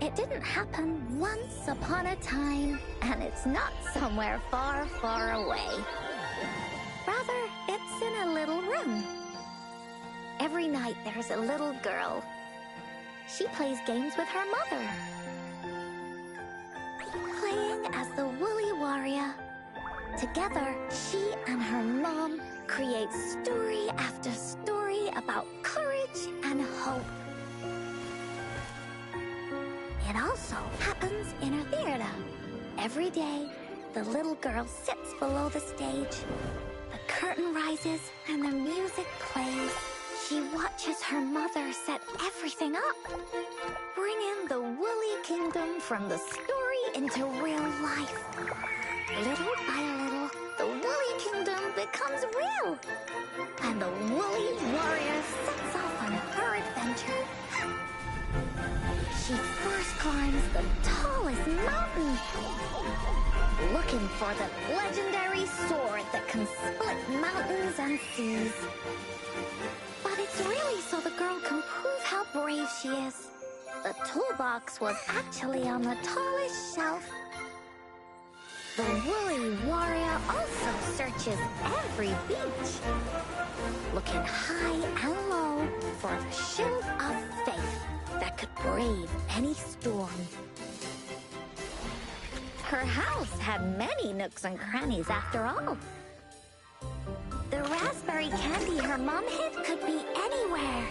It didn't happen once upon a time, and it's not somewhere far, far away. Rather, it's in a little room. Every night there's a little girl. She plays games with her mother. Playing as the Woolly Warrior. Together, she and her mom create story after story about courage and hope. It also happens in a theater. Every day, the little girl sits below the stage. The curtain rises and the music plays. She watches her mother set everything up, bringing the Woolly Kingdom from the story into real life. Little by little, the Woolly Kingdom becomes real, and the Woolly Warrior sets off on her adventure. She first climbs the tallest mountain, looking for the legendary sword that can split mountains and seas. But it's really so the girl can prove how brave she is. The toolbox was actually on the tallest shelf. The Woolly Warrior also searches every beach, looking high and low for the shield of faith that could brave any storm. Her house had many nooks and crannies after all. The raspberry candy her mom hid could be anywhere.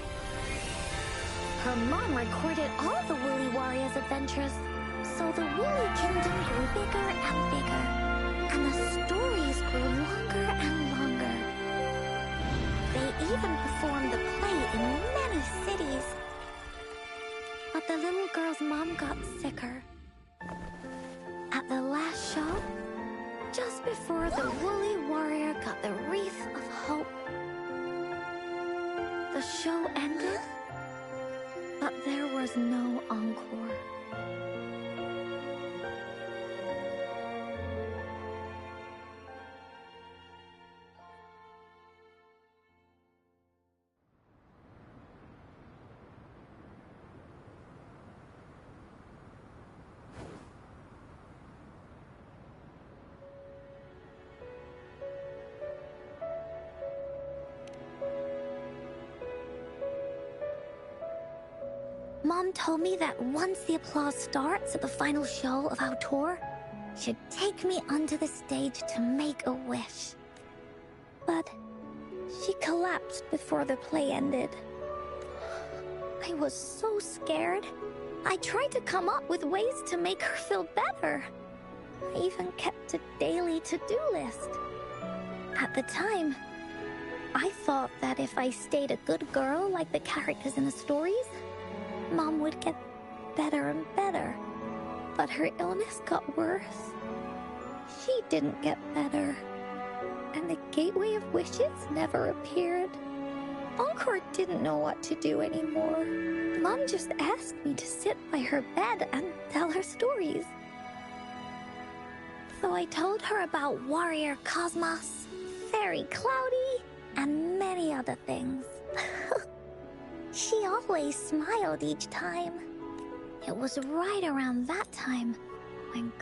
Her mom recorded all the Woolly Warrior's adventures, so the Woolly Kingdom grew bigger and bigger, and the stories grew longer and longer. They even performed the play in many cities. But the little girl's mom got sicker. At the last show, just before the Woolly Warrior got the wreath of hope, the show ended, but there was no encore. Mom told me that once the applause starts at the final show of our tour, she'd take me onto the stage to make a wish. But she collapsed before the play ended. I was so scared. I tried to come up with ways to make her feel better. I even kept a daily to-do list. At the time, I thought that if I stayed a good girl like the characters in the stories, Mom would get better and better. But her illness got worse. She didn't get better. And the Gateway of Wishes never appeared. Encore didn't know what to do anymore. Mom just asked me to sit by her bed and tell her stories. So I told her about Warrior Cosmos, Fairy Cloudy, and many other things. She always smiled each time. It was right around that time when...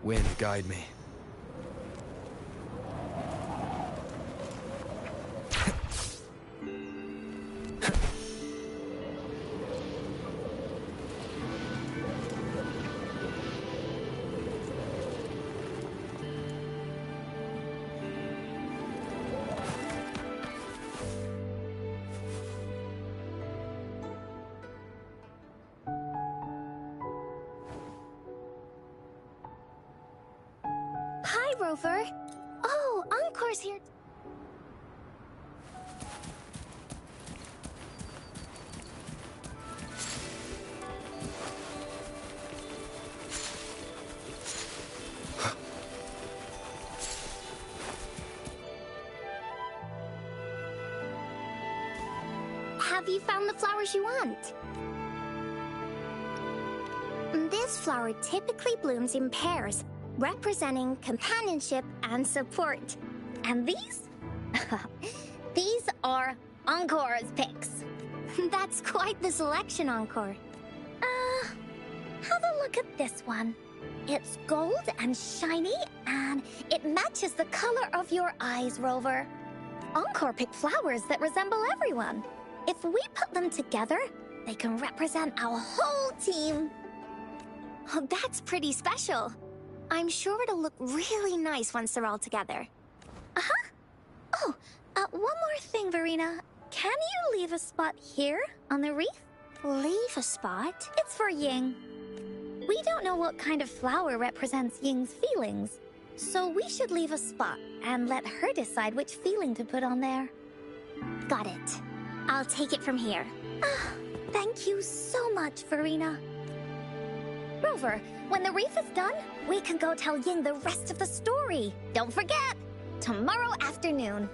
Wind, guide me. Hi, Rover. Oh, Encore's here. Have you found the flowers you want? This flower typically blooms in pairs, representing companionship and support. And these? These are Encore's picks. That's quite the selection, Encore. Have a look at this one. It's gold and shiny, and it matches the color of your eyes, Rover. Encore picked flowers that resemble everyone. If we put them together, they can represent our whole team. Oh, that's pretty special. I'm sure it'll look really nice once they're all together. Uh-huh. Oh, one more thing, Verena. Can you leave a spot here on the reef? Leave a spot? It's for Ying. We don't know what kind of flower represents Ying's feelings, so we should leave a spot and let her decide which feeling to put on there. Got it. I'll take it from here. Thank you so much, Verena. Rover, when the reef is done, we can go tell Ying the rest of the story. Don't forget, tomorrow afternoon.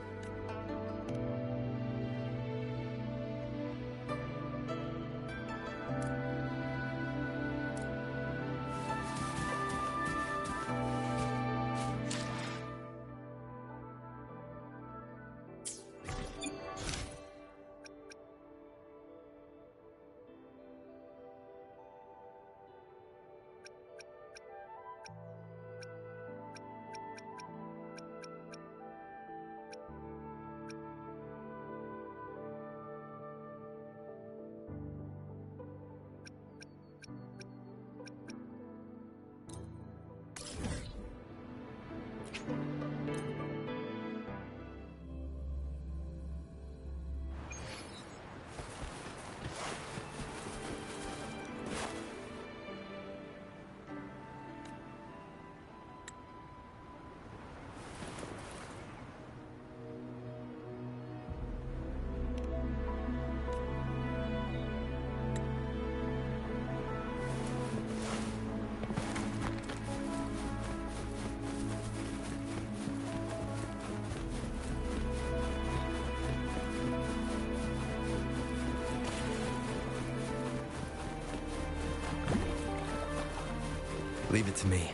Leave it to me.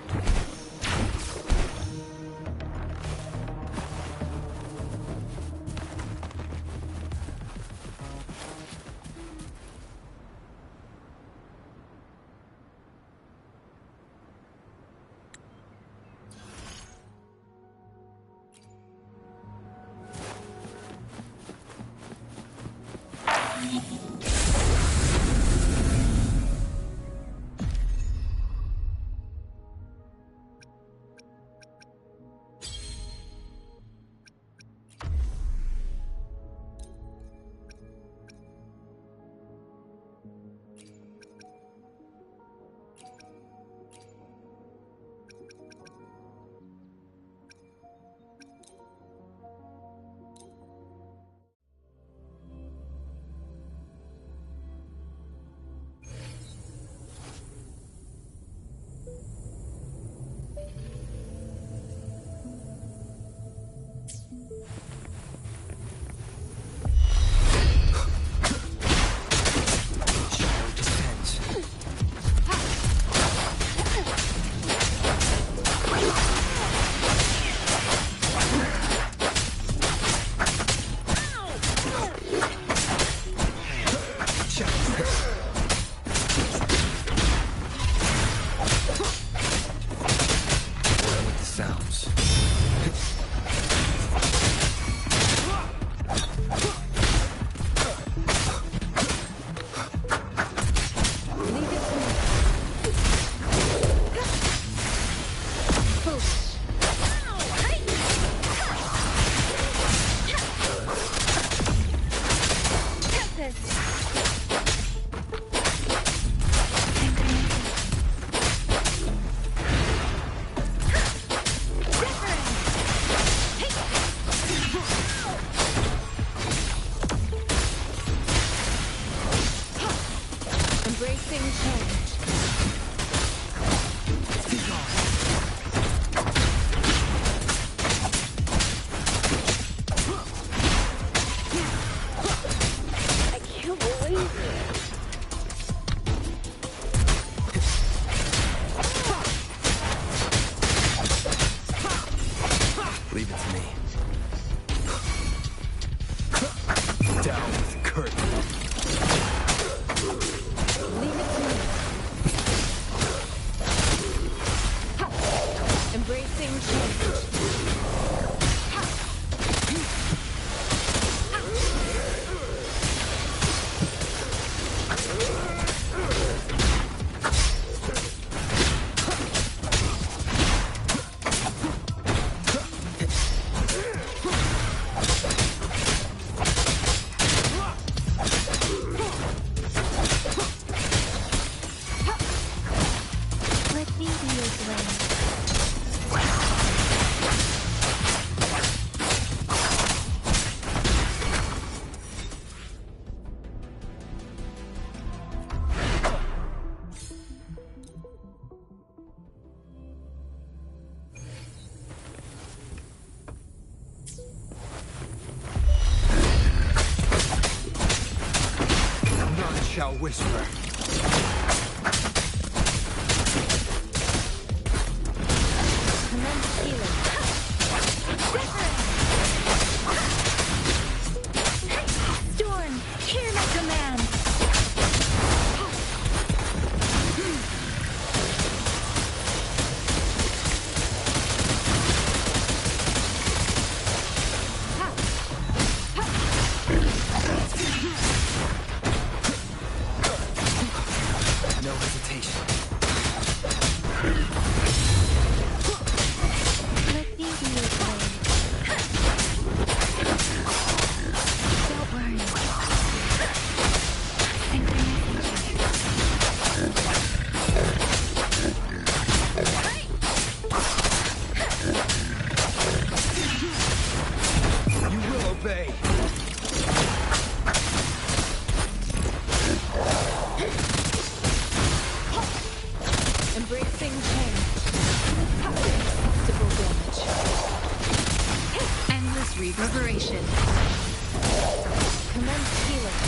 Shall whisper. Commence healing. Storm, hear my command. No hesitation. Let me be your blade. Don't worry. You will obey. Embracing change. Acceptable damage. Endless reverberation. Commence healing.